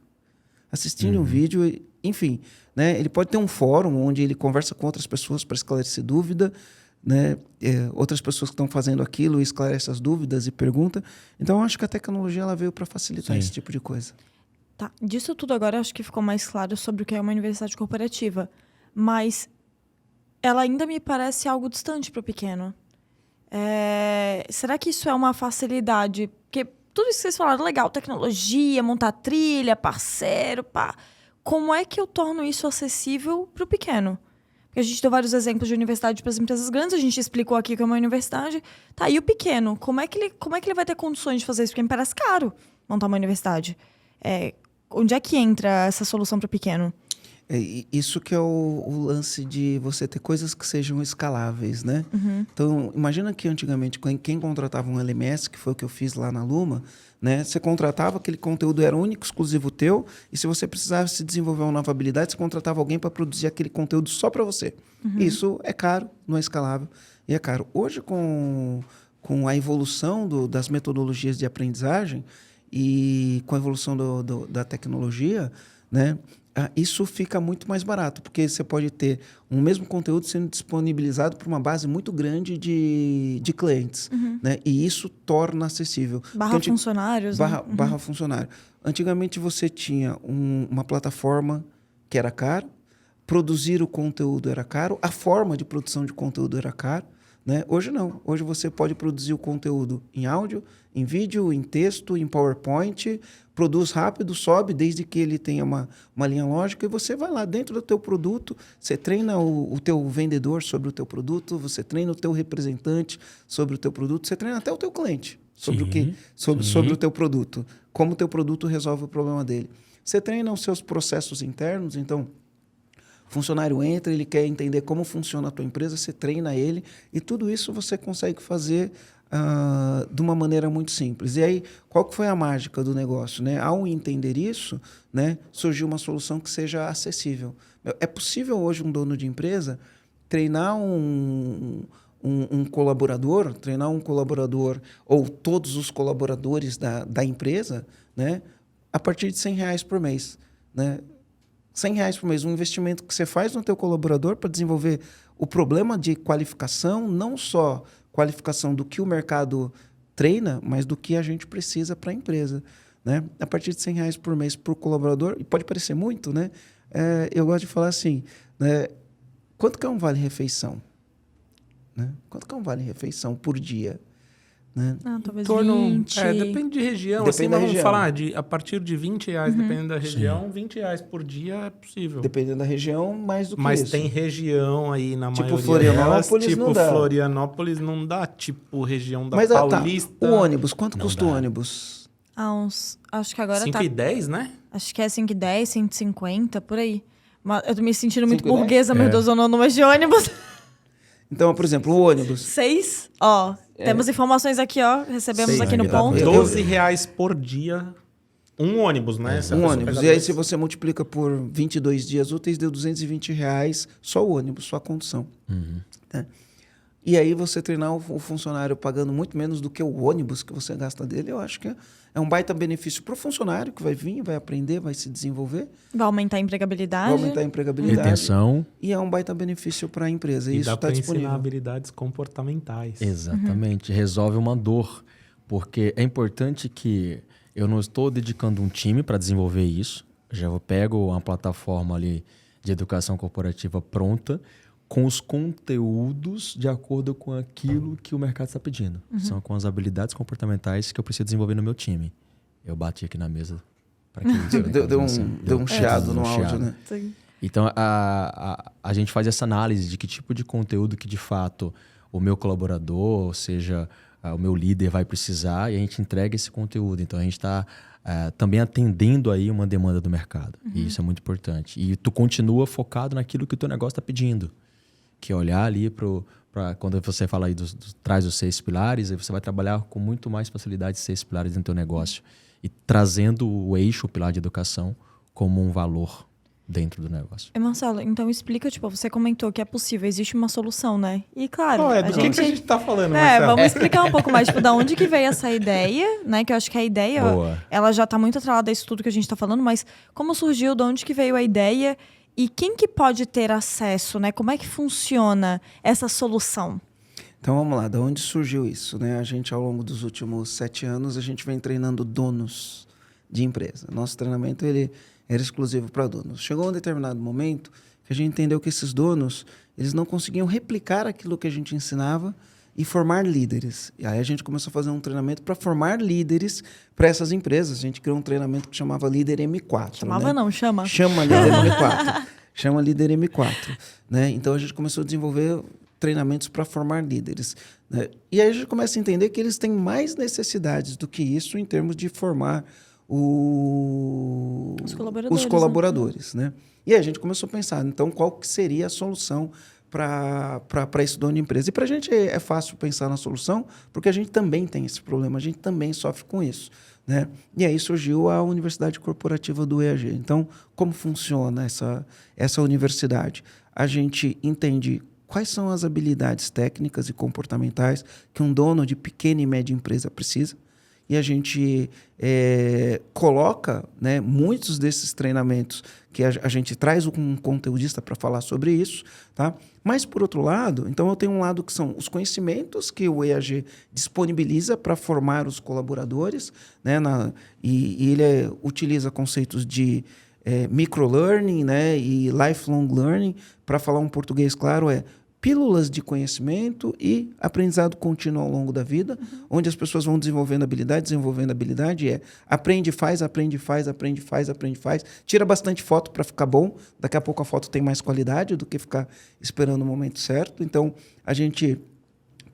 Speaker 1: enfim, né? Ele pode ter um fórum onde ele conversa com outras pessoas para esclarecer dúvida, né? Outras pessoas que estão fazendo aquilo esclarece as dúvidas e pergunta. Então, eu acho que a tecnologia ela veio para facilitar esse tipo de coisa.
Speaker 3: Tá. Disso tudo agora, acho que ficou mais claro sobre o que é uma universidade corporativa. Mas ela ainda me parece algo distante para o pequeno. Será que isso é uma facilidade? Porque tudo isso que vocês falaram, legal, tecnologia, montar trilha, parceiro, pá. Como é que eu torno isso acessível para o pequeno? Porque a gente deu vários exemplos de universidade para as empresas grandes, a gente explicou aqui que é uma universidade. Tá, e o pequeno? Como é que ele vai ter condições de fazer isso? Porque me parece caro montar uma universidade. Onde é que entra essa solução para o pequeno?
Speaker 1: Isso que é o lance de você ter coisas que sejam escaláveis, né? Então, imagina que antigamente, quem contratava um LMS, que foi o que eu fiz lá na Luma, né? Você contratava, aquele conteúdo era único, exclusivo teu, e se você precisasse desenvolver uma nova habilidade, você contratava alguém para produzir aquele conteúdo só para você. Isso é caro, não é escalável, e é caro. Hoje, com a evolução das metodologias de aprendizagem e com a evolução da tecnologia, né? Isso fica muito mais barato, porque você pode ter um mesmo conteúdo sendo disponibilizado para uma base muito grande de clientes, né? E isso torna acessível.
Speaker 3: Funcionários.
Speaker 1: Barra funcionário. Antigamente você tinha uma plataforma que era caro, produzir o conteúdo era caro, a forma de produção de conteúdo era caro, né? Hoje não. Hoje você pode produzir o conteúdo em áudio, em vídeo, em texto, em PowerPoint, produz rápido, sobe, desde que ele tenha uma linha lógica, e você vai lá dentro do teu produto, você treina o teu vendedor sobre o teu produto, você treina o teu representante sobre o teu produto, você treina até o teu cliente sobre sobre o teu produto, como o teu produto resolve o problema dele. Você treina os seus processos internos, então... funcionário entra, ele quer entender como funciona a tua empresa, você treina ele, e tudo isso você consegue fazer de uma maneira muito simples. E aí, qual que foi a mágica do negócio, né? Ao entender isso, né, surgiu uma solução que seja acessível. É possível hoje um dono de empresa treinar um colaborador, ou todos os colaboradores da empresa, né, a partir de R$100 por mês, né? R$100 por mês, um investimento que você faz no teu colaborador para desenvolver o problema de qualificação, não só qualificação do que o mercado treina, mas do que a gente precisa para a empresa, né? A partir de R$100 por mês por colaborador, e pode parecer muito, né? Eu gosto de falar assim, né? Quanto que é um vale-refeição? Né? Quanto que é um vale-refeição por dia? Né?
Speaker 3: Talvez
Speaker 4: torno,
Speaker 3: 20.
Speaker 4: Depende de região.
Speaker 1: Depende da
Speaker 4: vamos
Speaker 1: região.
Speaker 4: falar a partir de R$20, dependendo da região, R$20 por dia é possível.
Speaker 1: Dependendo da região, mais do que
Speaker 4: Mas
Speaker 1: isso.
Speaker 4: tem região aí na
Speaker 1: Tipo
Speaker 4: maioria
Speaker 1: Florianópolis
Speaker 4: delas, tipo
Speaker 1: não dá.
Speaker 4: Florianópolis não dá, tipo região da
Speaker 1: Mas
Speaker 4: Paulista.
Speaker 1: o ônibus, quanto
Speaker 2: Não
Speaker 1: custa
Speaker 2: dá.
Speaker 1: o ônibus?
Speaker 3: Acho que agora
Speaker 4: 5,10, né?
Speaker 3: Acho que é 5,10, 150, por aí. Eu tô me sentindo muito
Speaker 1: 5,10?
Speaker 3: burguesa, meu Deus, eu não ando de ônibus.
Speaker 1: Então, por exemplo, o ônibus.
Speaker 3: 6, ó. Temos informações aqui, ó. Recebemos
Speaker 1: 6,
Speaker 3: aqui no
Speaker 2: ainda dá
Speaker 3: ponto.
Speaker 2: pra-
Speaker 4: R$12 por dia. Um ônibus, né? Se a
Speaker 1: Um
Speaker 4: pessoa
Speaker 1: ônibus.
Speaker 4: pegar
Speaker 1: E aí,
Speaker 4: dois.
Speaker 1: se você multiplica por 22 dias úteis, deu R$220 só o ônibus, só a condução. Né? E aí, você treinar o funcionário pagando muito menos do que o ônibus que você gasta dele, eu acho que é um baita benefício para o funcionário, que vai vir, vai aprender, vai se desenvolver,
Speaker 3: Vai aumentar a empregabilidade.
Speaker 1: vai aumentar a empregabilidade.
Speaker 2: Retenção.
Speaker 1: E é um baita benefício para a empresa. E
Speaker 4: E
Speaker 1: isso
Speaker 4: dá
Speaker 1: está
Speaker 4: pra ensinar
Speaker 1: disponível.
Speaker 4: habilidades comportamentais.
Speaker 2: Exatamente. Resolve uma dor. Porque é importante que eu não estou dedicando um time para desenvolver isso. Eu pego uma plataforma ali de educação corporativa pronta, com os conteúdos de acordo com aquilo que o mercado está pedindo. São com as habilidades comportamentais que eu preciso desenvolver no meu time. Eu bati aqui na mesa para que isso, né?
Speaker 1: Deu um chiado no
Speaker 2: um
Speaker 1: áudio,
Speaker 2: chiado.
Speaker 1: né?
Speaker 3: Sim.
Speaker 2: Então, a gente faz essa análise de que tipo de conteúdo que, de fato, o meu colaborador, ou seja, o meu líder vai precisar, e a gente entrega esse conteúdo. Então, a gente está também atendendo aí uma demanda do mercado. E isso é muito importante. E tu continua focado naquilo que o teu negócio está pedindo. Que é olhar ali para quando você fala aí traz os 6 pilares, aí você vai trabalhar com muito mais facilidade 6 pilares no teu negócio. E trazendo o eixo, o pilar de educação, como um valor dentro do negócio.
Speaker 3: Marcelo, então explica, tipo, você comentou que é possível, existe uma solução, né? E claro,
Speaker 4: Do que a gente tá falando,
Speaker 3: É,
Speaker 4: Marcelo?
Speaker 3: vamos explicar um pouco mais, tipo, da onde que veio essa ideia, né? Que eu acho que a ideia,
Speaker 2: Boa.
Speaker 3: ela já tá muito atrelada a isso tudo que a gente tá falando, mas como surgiu, de onde que veio a ideia e quem que pode ter acesso, né? Como é que funciona essa solução?
Speaker 1: Então vamos lá, da onde surgiu isso? Né? A gente, ao longo dos últimos 7 anos, a gente vem treinando donos de empresa. Nosso treinamento ele era exclusivo para donos. Chegou um determinado momento que a gente entendeu que esses donos eles não conseguiam replicar aquilo que a gente ensinava e formar líderes. E aí a gente começou a fazer um treinamento para formar líderes para essas empresas. A gente criou um treinamento que chamava Líder M4.
Speaker 3: Chamava
Speaker 1: né?
Speaker 3: não, chama.
Speaker 1: Chama Líder M4. Chama Líder M4. Né? Então a gente começou a desenvolver treinamentos para formar líderes. Né? E aí a gente começa a entender que eles têm mais necessidades do que isso em termos de formar os colaboradores. Né? E aí a gente começou a pensar, então, qual que seria a solução para esse dono de empresa. E para a gente é fácil pensar na solução, porque a gente também tem esse problema, a gente também sofre com isso. Né? E aí surgiu a Universidade Corporativa do EAG. Então, como funciona essa universidade? A gente entende quais são as habilidades técnicas e comportamentais que um dono de pequena e média empresa precisa. E a gente coloca, né, muitos desses treinamentos que a gente traz um conteudista para falar sobre isso, tá? Mas, por outro lado, então eu tenho um lado que são os conhecimentos que o EAG disponibiliza para formar os colaboradores, né, e ele utiliza conceitos de microlearning, né, e lifelong learning. Para falar um português claro, pílulas de conhecimento e aprendizado contínuo ao longo da vida, onde as pessoas vão desenvolvendo habilidade, aprende, faz, tira bastante foto para ficar bom, daqui a pouco a foto tem mais qualidade do que ficar esperando o momento certo. Então, a gente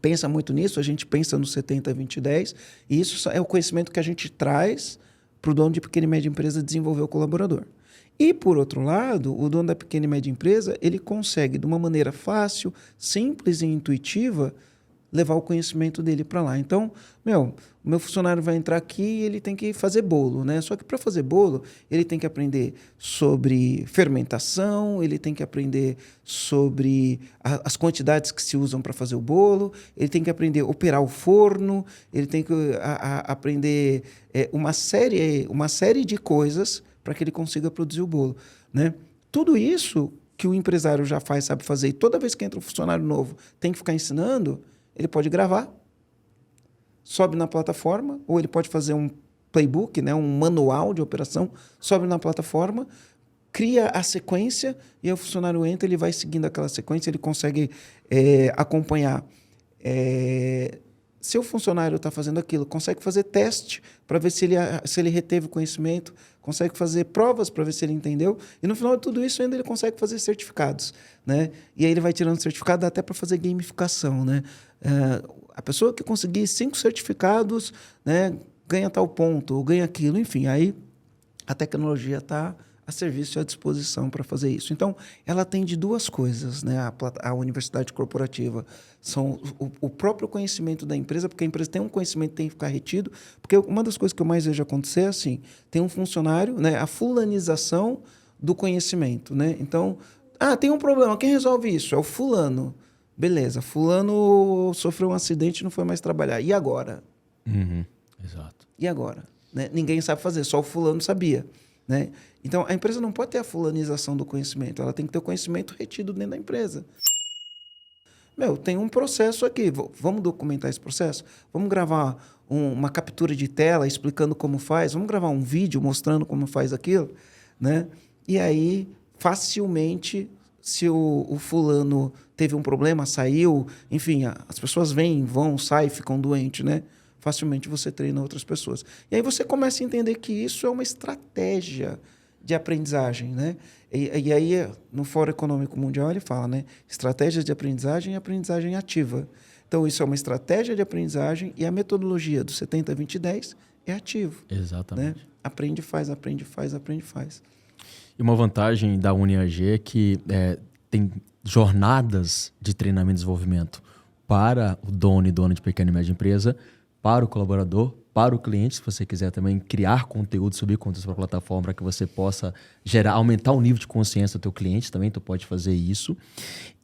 Speaker 1: pensa muito nisso, a gente pensa no 70-20-10, e isso é o conhecimento que a gente traz para o dono de pequena e média empresa desenvolver o colaborador. E, por outro lado, o dono da pequena e média empresa, ele consegue, de uma maneira fácil, simples e intuitiva, levar o conhecimento dele para lá. Então, o meu funcionário vai entrar aqui e ele tem que fazer bolo, né? Só que para fazer bolo, ele tem que aprender sobre fermentação, ele tem que aprender sobre as quantidades que se usam para fazer o bolo, ele tem que aprender a operar o forno, ele tem que aprender uma série de coisas para que ele consiga produzir o bolo, né? Tudo isso que o empresário já faz, sabe fazer, e toda vez que entra um funcionário novo tem que ficar ensinando, ele pode gravar, sobe na plataforma, ou ele pode fazer um playbook, né, um manual de operação, sobe na plataforma, cria a sequência, e aí o funcionário entra, ele vai seguindo aquela sequência, ele consegue acompanhar. Se o funcionário está fazendo aquilo, consegue fazer teste para ver se ele reteve o conhecimento, consegue fazer provas para ver se ele entendeu, e no final de tudo isso ainda ele consegue fazer certificados, né? E aí ele vai tirando certificado, dá até para fazer gamificação, né? A pessoa que conseguir 5 certificados, né, ganha tal ponto, ou ganha aquilo, enfim, aí a tecnologia está a serviço e à disposição para fazer isso. Então, ela atende duas coisas, né? A universidade corporativa são o próprio conhecimento da empresa, porque a empresa tem um conhecimento que tem que ficar retido, porque uma das coisas que eu mais vejo acontecer é assim, tem um funcionário, né, a fulanização do conhecimento, né? Então, tem um problema, quem resolve isso? É o fulano. Beleza, fulano sofreu um acidente e não foi mais trabalhar. E agora?
Speaker 2: Exato.
Speaker 1: E agora? Né? Ninguém sabe fazer, só o fulano sabia. Né? Então, a empresa não pode ter a fulanização do conhecimento, ela tem que ter o conhecimento retido dentro da empresa. Tem um processo aqui, vamos documentar esse processo? Vamos gravar uma captura de tela explicando como faz? Vamos gravar um vídeo mostrando como faz aquilo? Né? E aí, facilmente, se o fulano teve um problema, saiu, enfim, as pessoas vêm, vão, saem, ficam doentes, né? Facilmente você treina outras pessoas. E aí você começa a entender que isso é uma estratégia de aprendizagem, né? E aí, no Fórum Econômico Mundial, ele fala, né? Estratégias de aprendizagem e aprendizagem ativa. Então, isso é uma estratégia de aprendizagem e a metodologia do 70-20-10 é ativo.
Speaker 2: Exatamente.
Speaker 1: Né? Aprende, faz, aprende, faz, aprende, faz.
Speaker 2: E uma vantagem da UniAG é que tem jornadas de treinamento e desenvolvimento para o dono e dona de pequena e média empresa, para o colaborador, para o cliente, se você quiser também criar conteúdo, subir conteúdo para a plataforma para que você possa aumentar o nível de consciência do teu cliente também, tu pode fazer isso.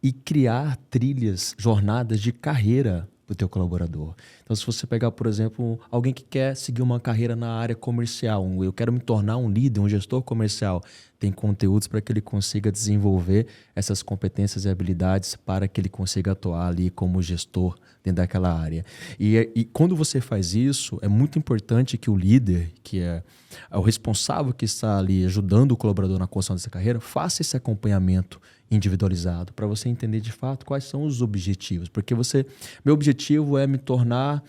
Speaker 2: E criar trilhas, jornadas de carreira para o teu colaborador. Então, se você pegar, por exemplo, alguém que quer seguir uma carreira na área comercial, eu quero me tornar um líder, um gestor comercial, tem conteúdos para que ele consiga desenvolver essas competências e habilidades para que ele consiga atuar ali como gestor dentro daquela área. E quando você faz isso, é muito importante que o líder, que é o responsável que está ali ajudando o colaborador na construção dessa carreira, faça esse acompanhamento individualizado para você entender de fato quais são os objetivos. Porque meu objetivo é me tornar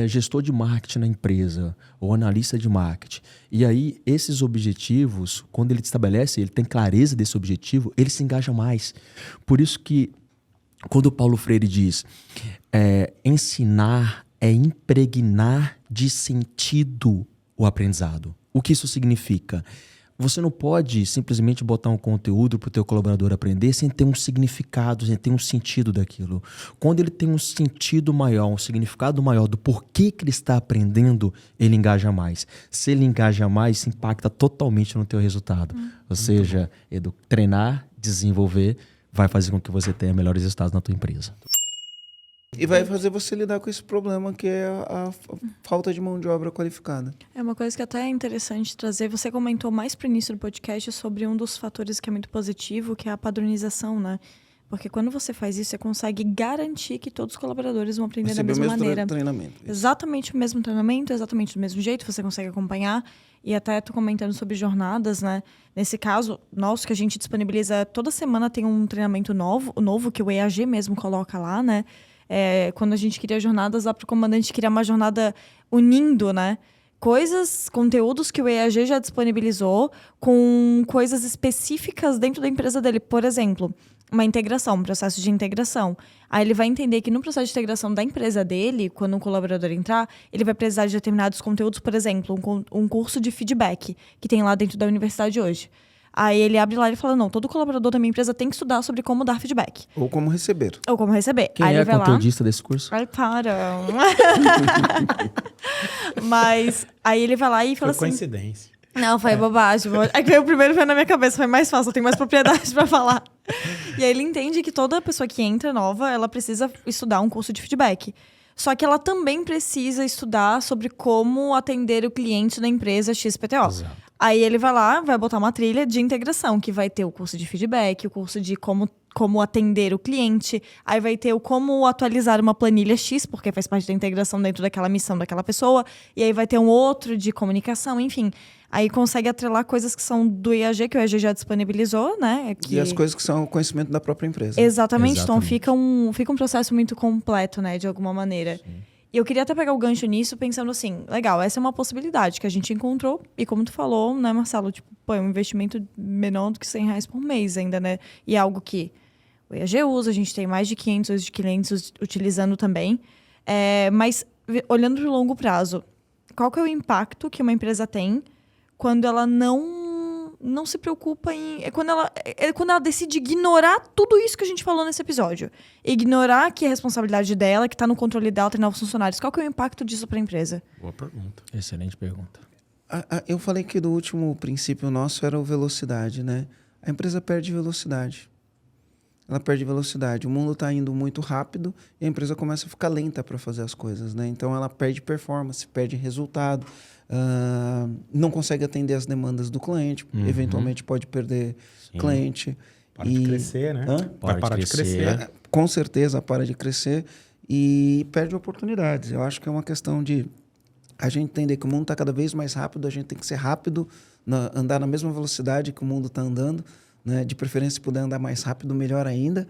Speaker 2: gestor de marketing na empresa ou analista de marketing. E aí, esses objetivos, quando ele estabelece, ele tem clareza desse objetivo, ele se engaja mais. Por isso que, quando o Paulo Freire diz ensinar é impregnar de sentido o aprendizado. O que isso significa? Você não pode simplesmente botar um conteúdo para o teu colaborador aprender sem ter um significado, sem ter um sentido daquilo. Quando ele tem um sentido maior, um significado maior do porquê que ele está aprendendo, ele engaja mais. Se ele engaja mais, isso impacta totalmente no teu resultado. Ou seja, treinar, desenvolver, vai fazer com que você tenha melhores resultados na tua empresa.
Speaker 1: E vai fazer você lidar com esse problema que é a falta de mão de obra qualificada.
Speaker 3: É uma coisa que até é interessante trazer. Você comentou mais para o início do podcast sobre um dos fatores que é muito positivo, que é a padronização, né? Porque quando você faz isso, você consegue garantir que todos os colaboradores vão aprender da
Speaker 1: Receber o
Speaker 3: mesma
Speaker 1: mesmo
Speaker 3: maneira.
Speaker 1: treinamento. Isso.
Speaker 3: Exatamente o mesmo treinamento, exatamente do mesmo jeito, você consegue acompanhar. E até tô comentando sobre jornadas, né? Nesse caso, nosso que a gente disponibiliza, toda semana tem um treinamento novo que o EAG mesmo coloca lá, né? Quando a gente cria jornadas, lá pro comandante criar uma jornada unindo, né? Conteúdos que o EAG já disponibilizou com coisas específicas dentro da empresa dele. Por exemplo, uma integração, um processo de integração. Aí ele vai entender que no processo de integração da empresa dele, quando um colaborador entrar, ele vai precisar de determinados conteúdos, por exemplo, um curso de feedback que tem lá dentro da universidade hoje. Aí ele abre lá e fala, não, todo colaborador da minha empresa tem que estudar sobre como dar feedback.
Speaker 1: Ou como receber.
Speaker 3: Ou como receber.
Speaker 2: Quem
Speaker 3: aí
Speaker 2: é
Speaker 3: ele vai
Speaker 2: conteudista desse curso?
Speaker 3: Ai, para. Mas aí ele vai lá e fala
Speaker 4: Foi
Speaker 3: assim...
Speaker 4: coincidência.
Speaker 3: Não, foi bobagem. É que veio o primeiro veio na minha cabeça, foi mais fácil, eu tenho mais propriedade pra falar. E aí ele entende que toda pessoa que entra nova, ela precisa estudar um curso de feedback. Só que ela também precisa estudar sobre como atender o cliente da empresa XPTO.
Speaker 2: Exato.
Speaker 3: Aí ele vai lá, vai botar uma trilha de integração, que vai ter o curso de feedback, o curso de como atender o cliente, aí vai ter o como atualizar uma planilha X, porque faz parte da integração dentro daquela missão daquela pessoa, e aí vai ter um outro de comunicação, enfim. Aí consegue atrelar coisas que são do IAG, que o IAG já disponibilizou, né?
Speaker 1: E as coisas que são o conhecimento da própria empresa.
Speaker 3: Exatamente. Então
Speaker 2: Exatamente.
Speaker 3: fica um processo muito completo, né? De alguma maneira. Sim. E eu queria até pegar o gancho nisso, pensando assim, legal, essa é uma possibilidade que a gente encontrou, e como tu falou, né, Marcelo, tipo, é um investimento menor do que R$100 por mês ainda, né? E é algo que o IAG usa, a gente tem mais de 500 de clientes utilizando também. Mas, olhando para o longo prazo, qual que é o impacto que uma empresa tem quando ela não se preocupa em... quando ela decide ignorar tudo isso que a gente falou nesse episódio. Ignorar que é responsabilidade dela, que está no controle dela, treinar os funcionários. Qual que é o impacto disso para a empresa?
Speaker 4: Boa pergunta.
Speaker 2: Excelente pergunta.
Speaker 1: Eu falei que do último princípio nosso era o velocidade, né? A empresa perde velocidade. Ela perde velocidade. O mundo está indo muito rápido e a empresa começa a ficar lenta para fazer as coisas, né? Então, ela perde performance, perde resultado, não consegue atender as demandas do cliente, eventualmente pode perder cliente.
Speaker 4: Para de crescer, né?
Speaker 2: Para de crescer.
Speaker 1: Com certeza, para de crescer e perde oportunidades. Eu acho que é uma questão de a gente entender que o mundo está cada vez mais rápido, a gente tem que ser rápido, andar na mesma velocidade que o mundo está andando, né? De preferência, se puder andar mais rápido, melhor ainda,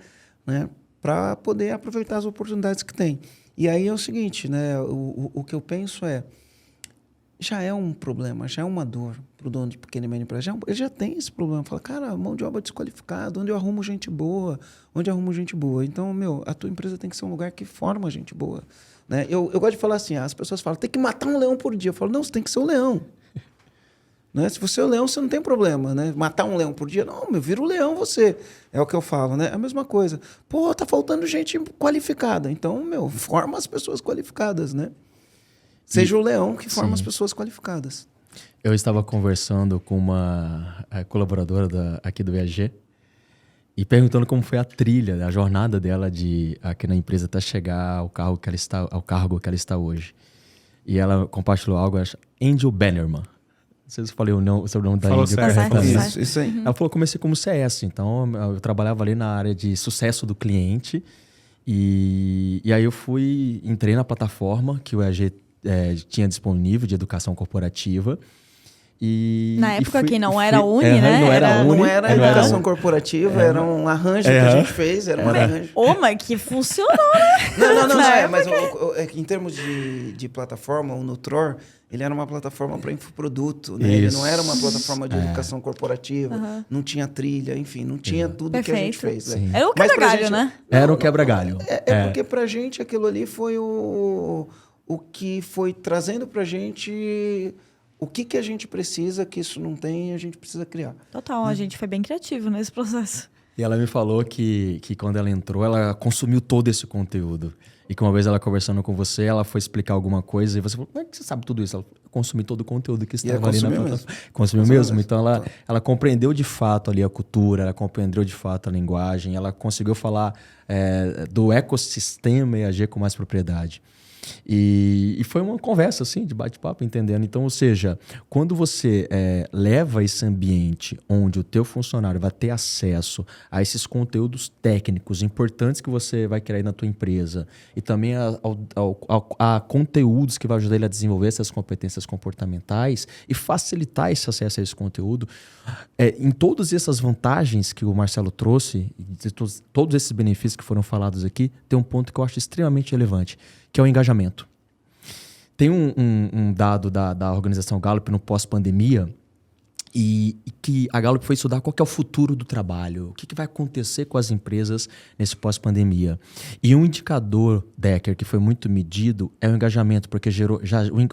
Speaker 1: né? Para poder aproveitar as oportunidades que tem. E aí é o seguinte, né? O que eu penso já é um problema, já é uma dor para o dono de pequena e média empresa. Ele já tem esse problema. Fala, cara, mão de obra desqualificada, onde eu arrumo gente boa? Então, a tua empresa tem que ser um lugar que forma gente boa. Né? Eu gosto de falar assim, as pessoas falam, tem que matar um leão por dia. Eu falo, não, você tem que ser um leão. Né? Se você é o leão, você não tem problema, né? Matar um leão por dia, não, vira o leão você. É o que eu falo, né? A mesma coisa. Pô, tá faltando gente qualificada. Então, forma as pessoas qualificadas, né? Seja o leão que forma as pessoas qualificadas.
Speaker 2: Eu estava conversando com uma colaboradora aqui do EAG e perguntando como foi a trilha, a jornada dela aqui na empresa até chegar ao cargo que ela está hoje. E ela compartilhou algo, Angel Bannerman. Não sei se eu falei o sobrenome da Angel corretamente.
Speaker 1: Isso aí.
Speaker 2: Ela falou, comecei como CS, então eu trabalhava ali na área de sucesso do cliente e aí eu entrei na plataforma que o EAG tinha disponível de educação corporativa.
Speaker 3: Na época que não era Uni, né?
Speaker 1: Não era educação corporativa, era um arranjo que a gente fez. Era um arranjo.
Speaker 3: Mas que funcionou, né?
Speaker 1: Não. Mas em termos de plataforma, o Nutror, ele era uma plataforma para infoproduto, né? Ele não era uma plataforma de educação corporativa, não tinha trilha, enfim, não tinha tudo que a gente fez. Né?
Speaker 3: Era o quebra-galho, né?
Speaker 2: Era o quebra-galho.
Speaker 1: Porque pra gente aquilo ali foi o que foi trazendo pra gente o que a gente precisa, que isso não tem, a gente precisa criar.
Speaker 3: Total, a gente foi bem criativo nesse processo.
Speaker 2: E ela me falou que quando ela entrou, ela consumiu todo esse conteúdo. E que uma vez ela conversando com você, ela foi explicar alguma coisa e você falou, como é que você sabe tudo isso? Ela falou, eu consumi todo o conteúdo que estava ali na plataforma. Consumiu mesmo? Então ela compreendeu de fato ali a cultura, ela compreendeu de fato a linguagem, ela conseguiu falar do ecossistema EAG com mais propriedade. E foi uma conversa, assim, de bate-papo, entendendo. Então, ou seja, quando você leva esse ambiente onde o teu funcionário vai ter acesso a esses conteúdos técnicos importantes que você vai criar aí na tua empresa e também a conteúdos que vai ajudar ele a desenvolver essas competências comportamentais e facilitar esse acesso a esse conteúdo, em todas essas vantagens que o Marcelo trouxe, todos esses benefícios que foram falados aqui, tem um ponto que eu acho extremamente relevante, que é o engajamento. Tem um dado da organização Gallup no pós-pandemia e que a Gallup foi estudar qual que é o futuro do trabalho, o que vai acontecer com as empresas nesse pós-pandemia. E um indicador, Decker, que foi muito medido é o engajamento, porque gerou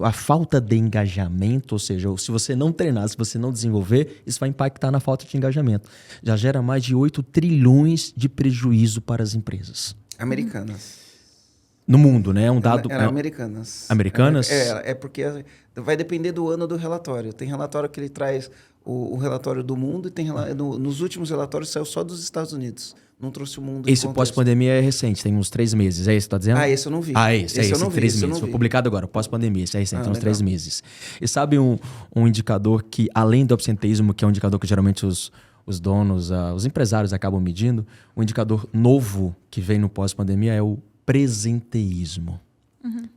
Speaker 2: a falta de engajamento, ou seja, se você não treinar, se você não desenvolver, isso vai impactar na falta de engajamento. Já gera mais de 8 trilhões de prejuízo para as empresas.
Speaker 1: Americanas.
Speaker 2: No mundo, né? Um dado...
Speaker 1: Eram americanas.
Speaker 2: Americanas?
Speaker 1: É porque vai depender do ano do relatório. Tem relatório que ele traz o relatório do mundo e tem nos últimos relatórios saiu só dos Estados Unidos. Não trouxe o mundo.
Speaker 2: Esse pós-pandemia é recente, tem uns 3 meses. É isso que tá dizendo?
Speaker 1: Esse eu não vi.
Speaker 2: Esse eu não vi. 3 meses. Foi publicado agora, pós-pandemia. Esse é recente, tem uns 3 meses. E sabe um indicador que, além do absenteísmo, que é um indicador que geralmente os donos, os empresários acabam medindo, um indicador novo que vem no pós-pandemia é o presenteísmo.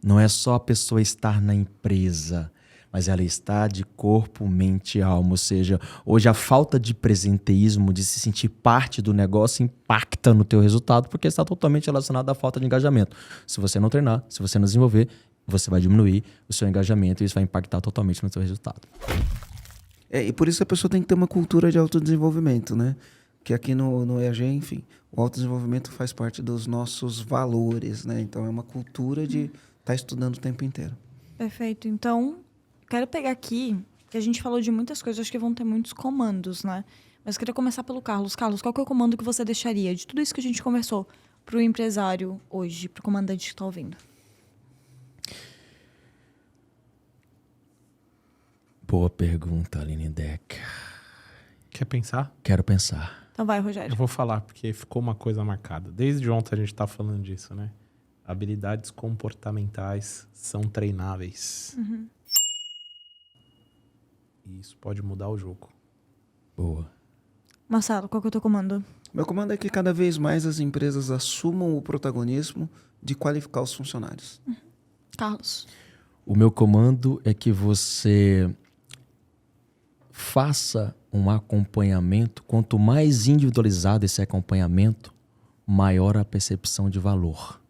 Speaker 2: Não é só a pessoa estar na empresa, mas ela está de corpo, mente e alma. Ou seja, hoje a falta de presenteísmo, de se sentir parte do negócio, impacta no teu resultado, porque está totalmente relacionado à falta de engajamento. Se você não treinar, se você não desenvolver, você vai diminuir o seu engajamento e isso vai impactar totalmente no teu resultado.
Speaker 1: E por isso a pessoa tem que ter uma cultura de autodesenvolvimento, né? Que aqui no EAG, enfim, o autodesenvolvimento faz parte dos nossos valores, né? Então, é uma cultura de estar estudando o tempo inteiro.
Speaker 3: Perfeito. Então, quero pegar aqui, que a gente falou de muitas coisas, acho que vão ter muitos comandos, né? Mas eu queria começar pelo Carlos. Carlos, qual que é o comando que você deixaria de tudo isso que a gente conversou para o empresário hoje, para o comandante que está ouvindo?
Speaker 2: Boa pergunta, Aline Decker.
Speaker 4: Quer pensar?
Speaker 2: Quero pensar.
Speaker 3: Então vai, Rogério.
Speaker 4: Eu vou falar, porque ficou uma coisa marcada. Desde ontem a gente tá falando disso, né? Habilidades comportamentais são treináveis. E isso pode mudar o jogo.
Speaker 2: Boa.
Speaker 3: Marcelo, qual que é o teu comando?
Speaker 1: Meu comando é que cada vez mais as empresas assumam o protagonismo de qualificar os funcionários.
Speaker 3: Carlos.
Speaker 2: O meu comando é que você faça um acompanhamento. Quanto mais individualizado esse acompanhamento, maior a percepção de valor.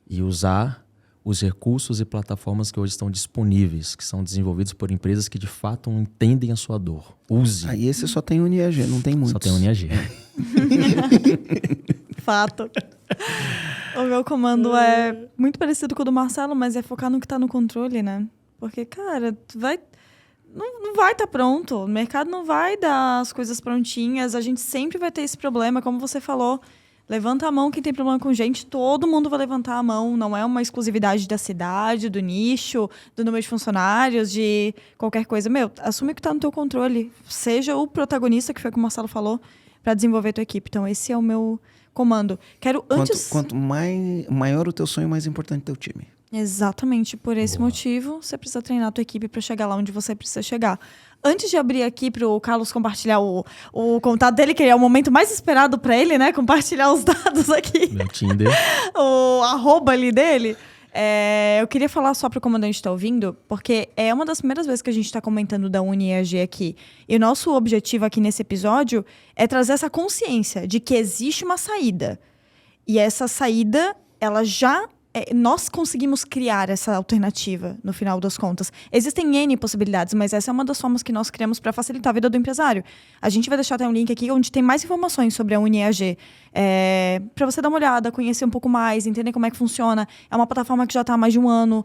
Speaker 2: E usar os recursos e plataformas que hoje estão disponíveis, que são desenvolvidos por empresas que de fato entendem a sua dor. Use.
Speaker 1: Aí esse só tem UniAG, não tem muitos.
Speaker 2: Só tem UniAG.
Speaker 3: Fato. O meu comando é muito parecido com o do Marcelo, mas é focar no que está no controle, né? Porque, cara, não vai estar pronto. O mercado não vai dar as coisas prontinhas. A gente sempre vai ter esse problema, como você falou. Levanta a mão quem tem problema com gente, todo mundo vai levantar a mão. Não é uma exclusividade da cidade, do nicho, do número de funcionários, de qualquer coisa. Assume que está no teu controle. Seja o protagonista, que foi o que o Marcelo falou, para desenvolver a tua equipe. Então, esse é o meu comando.
Speaker 1: Quanto maior o teu sonho, mais importante o teu time.
Speaker 3: Exatamente. Por esse motivo, você precisa treinar a tua equipe para chegar lá onde você precisa chegar. Antes de abrir aqui para o Carlos compartilhar o contato dele, que é o momento mais esperado para ele, né? Compartilhar os dados aqui.
Speaker 2: Meu Tinder.
Speaker 3: O arroba ali dele. Eu queria falar só para o comandante que está ouvindo, porque é uma das primeiras vezes que a gente está comentando da UniAG aqui. E o nosso objetivo aqui nesse episódio é trazer essa consciência de que existe uma saída. E essa saída, ela já... nós conseguimos criar essa alternativa, no final das contas. Existem N possibilidades, mas essa é uma das formas que nós criamos para facilitar a vida do empresário. A gente vai deixar até um link aqui onde tem mais informações sobre a UniAG. Para você dar uma olhada, conhecer um pouco mais, entender como é que funciona. É uma plataforma que já está há mais de um ano.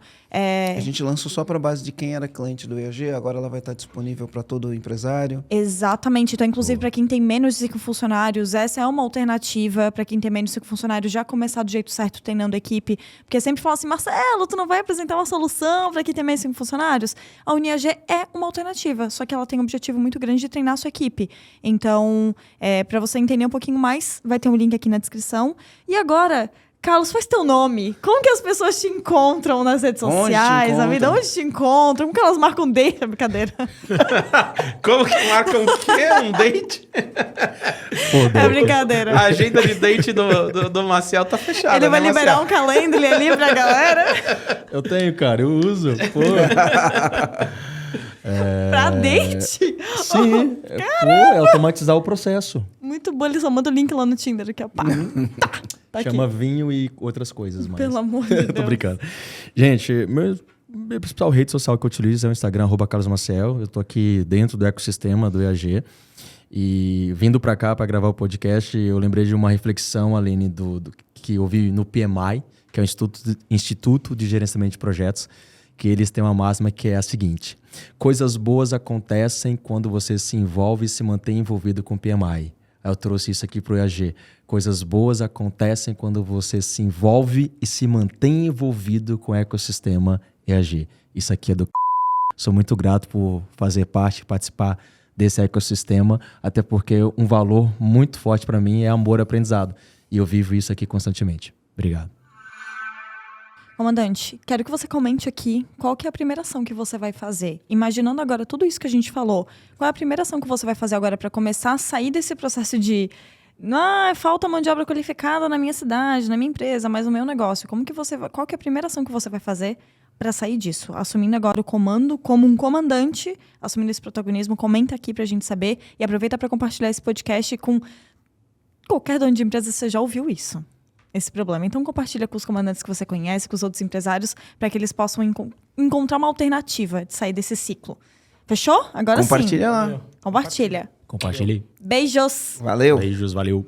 Speaker 1: A gente lançou só para a base de quem era cliente do EAG, agora ela vai estar disponível para todo o empresário.
Speaker 3: Exatamente. Então, inclusive, para quem tem menos de 5 funcionários, essa é uma alternativa para quem tem menos de 5 funcionários já começar do jeito certo, treinando a equipe. Porque sempre fala assim, Marcelo, tu não vai apresentar uma solução para quem tem menos de 5 funcionários? A UniAG é uma alternativa, só que ela tem um objetivo muito grande de treinar a sua equipe. Então, para você entender um pouquinho mais, vai ter um link aqui na descrição. E agora, Carlos, faz teu nome. Como que as pessoas te encontram nas redes sociais? A vida, onde te encontram? Como que elas marcam date? Brincadeira.
Speaker 4: Como que marcam o quê? Um date?
Speaker 3: É brincadeira.
Speaker 4: A agenda de date do Maciel tá fechada.
Speaker 3: Ele vai
Speaker 4: né,
Speaker 3: liberar
Speaker 4: Maciel?
Speaker 3: um calendly ali pra galera.
Speaker 2: Eu tenho, cara, eu uso. Pô.
Speaker 3: Pra date?
Speaker 2: Sim, é automatizar o processo.
Speaker 3: Muito bom, ele só manda o link lá no Tinder aqui, ó. Pá. Tá aqui.
Speaker 2: Chama vinho e outras coisas mais.
Speaker 3: Pelo amor de Deus.
Speaker 2: Tô brincando. Gente, minha principal rede social que eu utilizo é o Instagram, @CarlosMaciel. Eu tô aqui dentro do ecossistema do EAG. E vindo para cá para gravar o podcast, eu lembrei de uma reflexão, Aline, que eu vi no PMI, que é o Instituto de Gerenciamento de Projetos, que eles têm uma máxima que é a seguinte: coisas boas acontecem quando você se envolve e se mantém envolvido com o PMI. Eu trouxe isso aqui para o EAG. Coisas boas acontecem quando você se envolve e se mantém envolvido com o ecossistema EAG. Isso aqui é do... Sou muito grato por fazer parte, participar desse ecossistema, até porque um valor muito forte para mim é amor ao aprendizado. E eu vivo isso aqui constantemente. Obrigado.
Speaker 3: Comandante, quero que você comente aqui qual que é a primeira ação que você vai fazer. Imaginando agora tudo isso que a gente falou, qual é a primeira ação que você vai fazer agora para começar a sair desse processo de falta mão de obra qualificada na minha cidade, na minha empresa, mas no meu negócio. Qual que é a primeira ação que você vai fazer para sair disso? Assumindo agora o comando como um comandante, assumindo esse protagonismo, comenta aqui para a gente saber e aproveita para compartilhar esse podcast com qualquer dono de empresa, você já ouviu isso. Esse problema. Então, compartilha com os comandantes que você conhece, com os outros empresários, para que eles possam encontrar uma alternativa de sair desse ciclo. Fechou? Agora sim.
Speaker 1: Compartilha lá.
Speaker 3: Compartilha.
Speaker 2: Compartilhe.
Speaker 3: Beijos.
Speaker 1: Valeu.
Speaker 2: Beijos, valeu.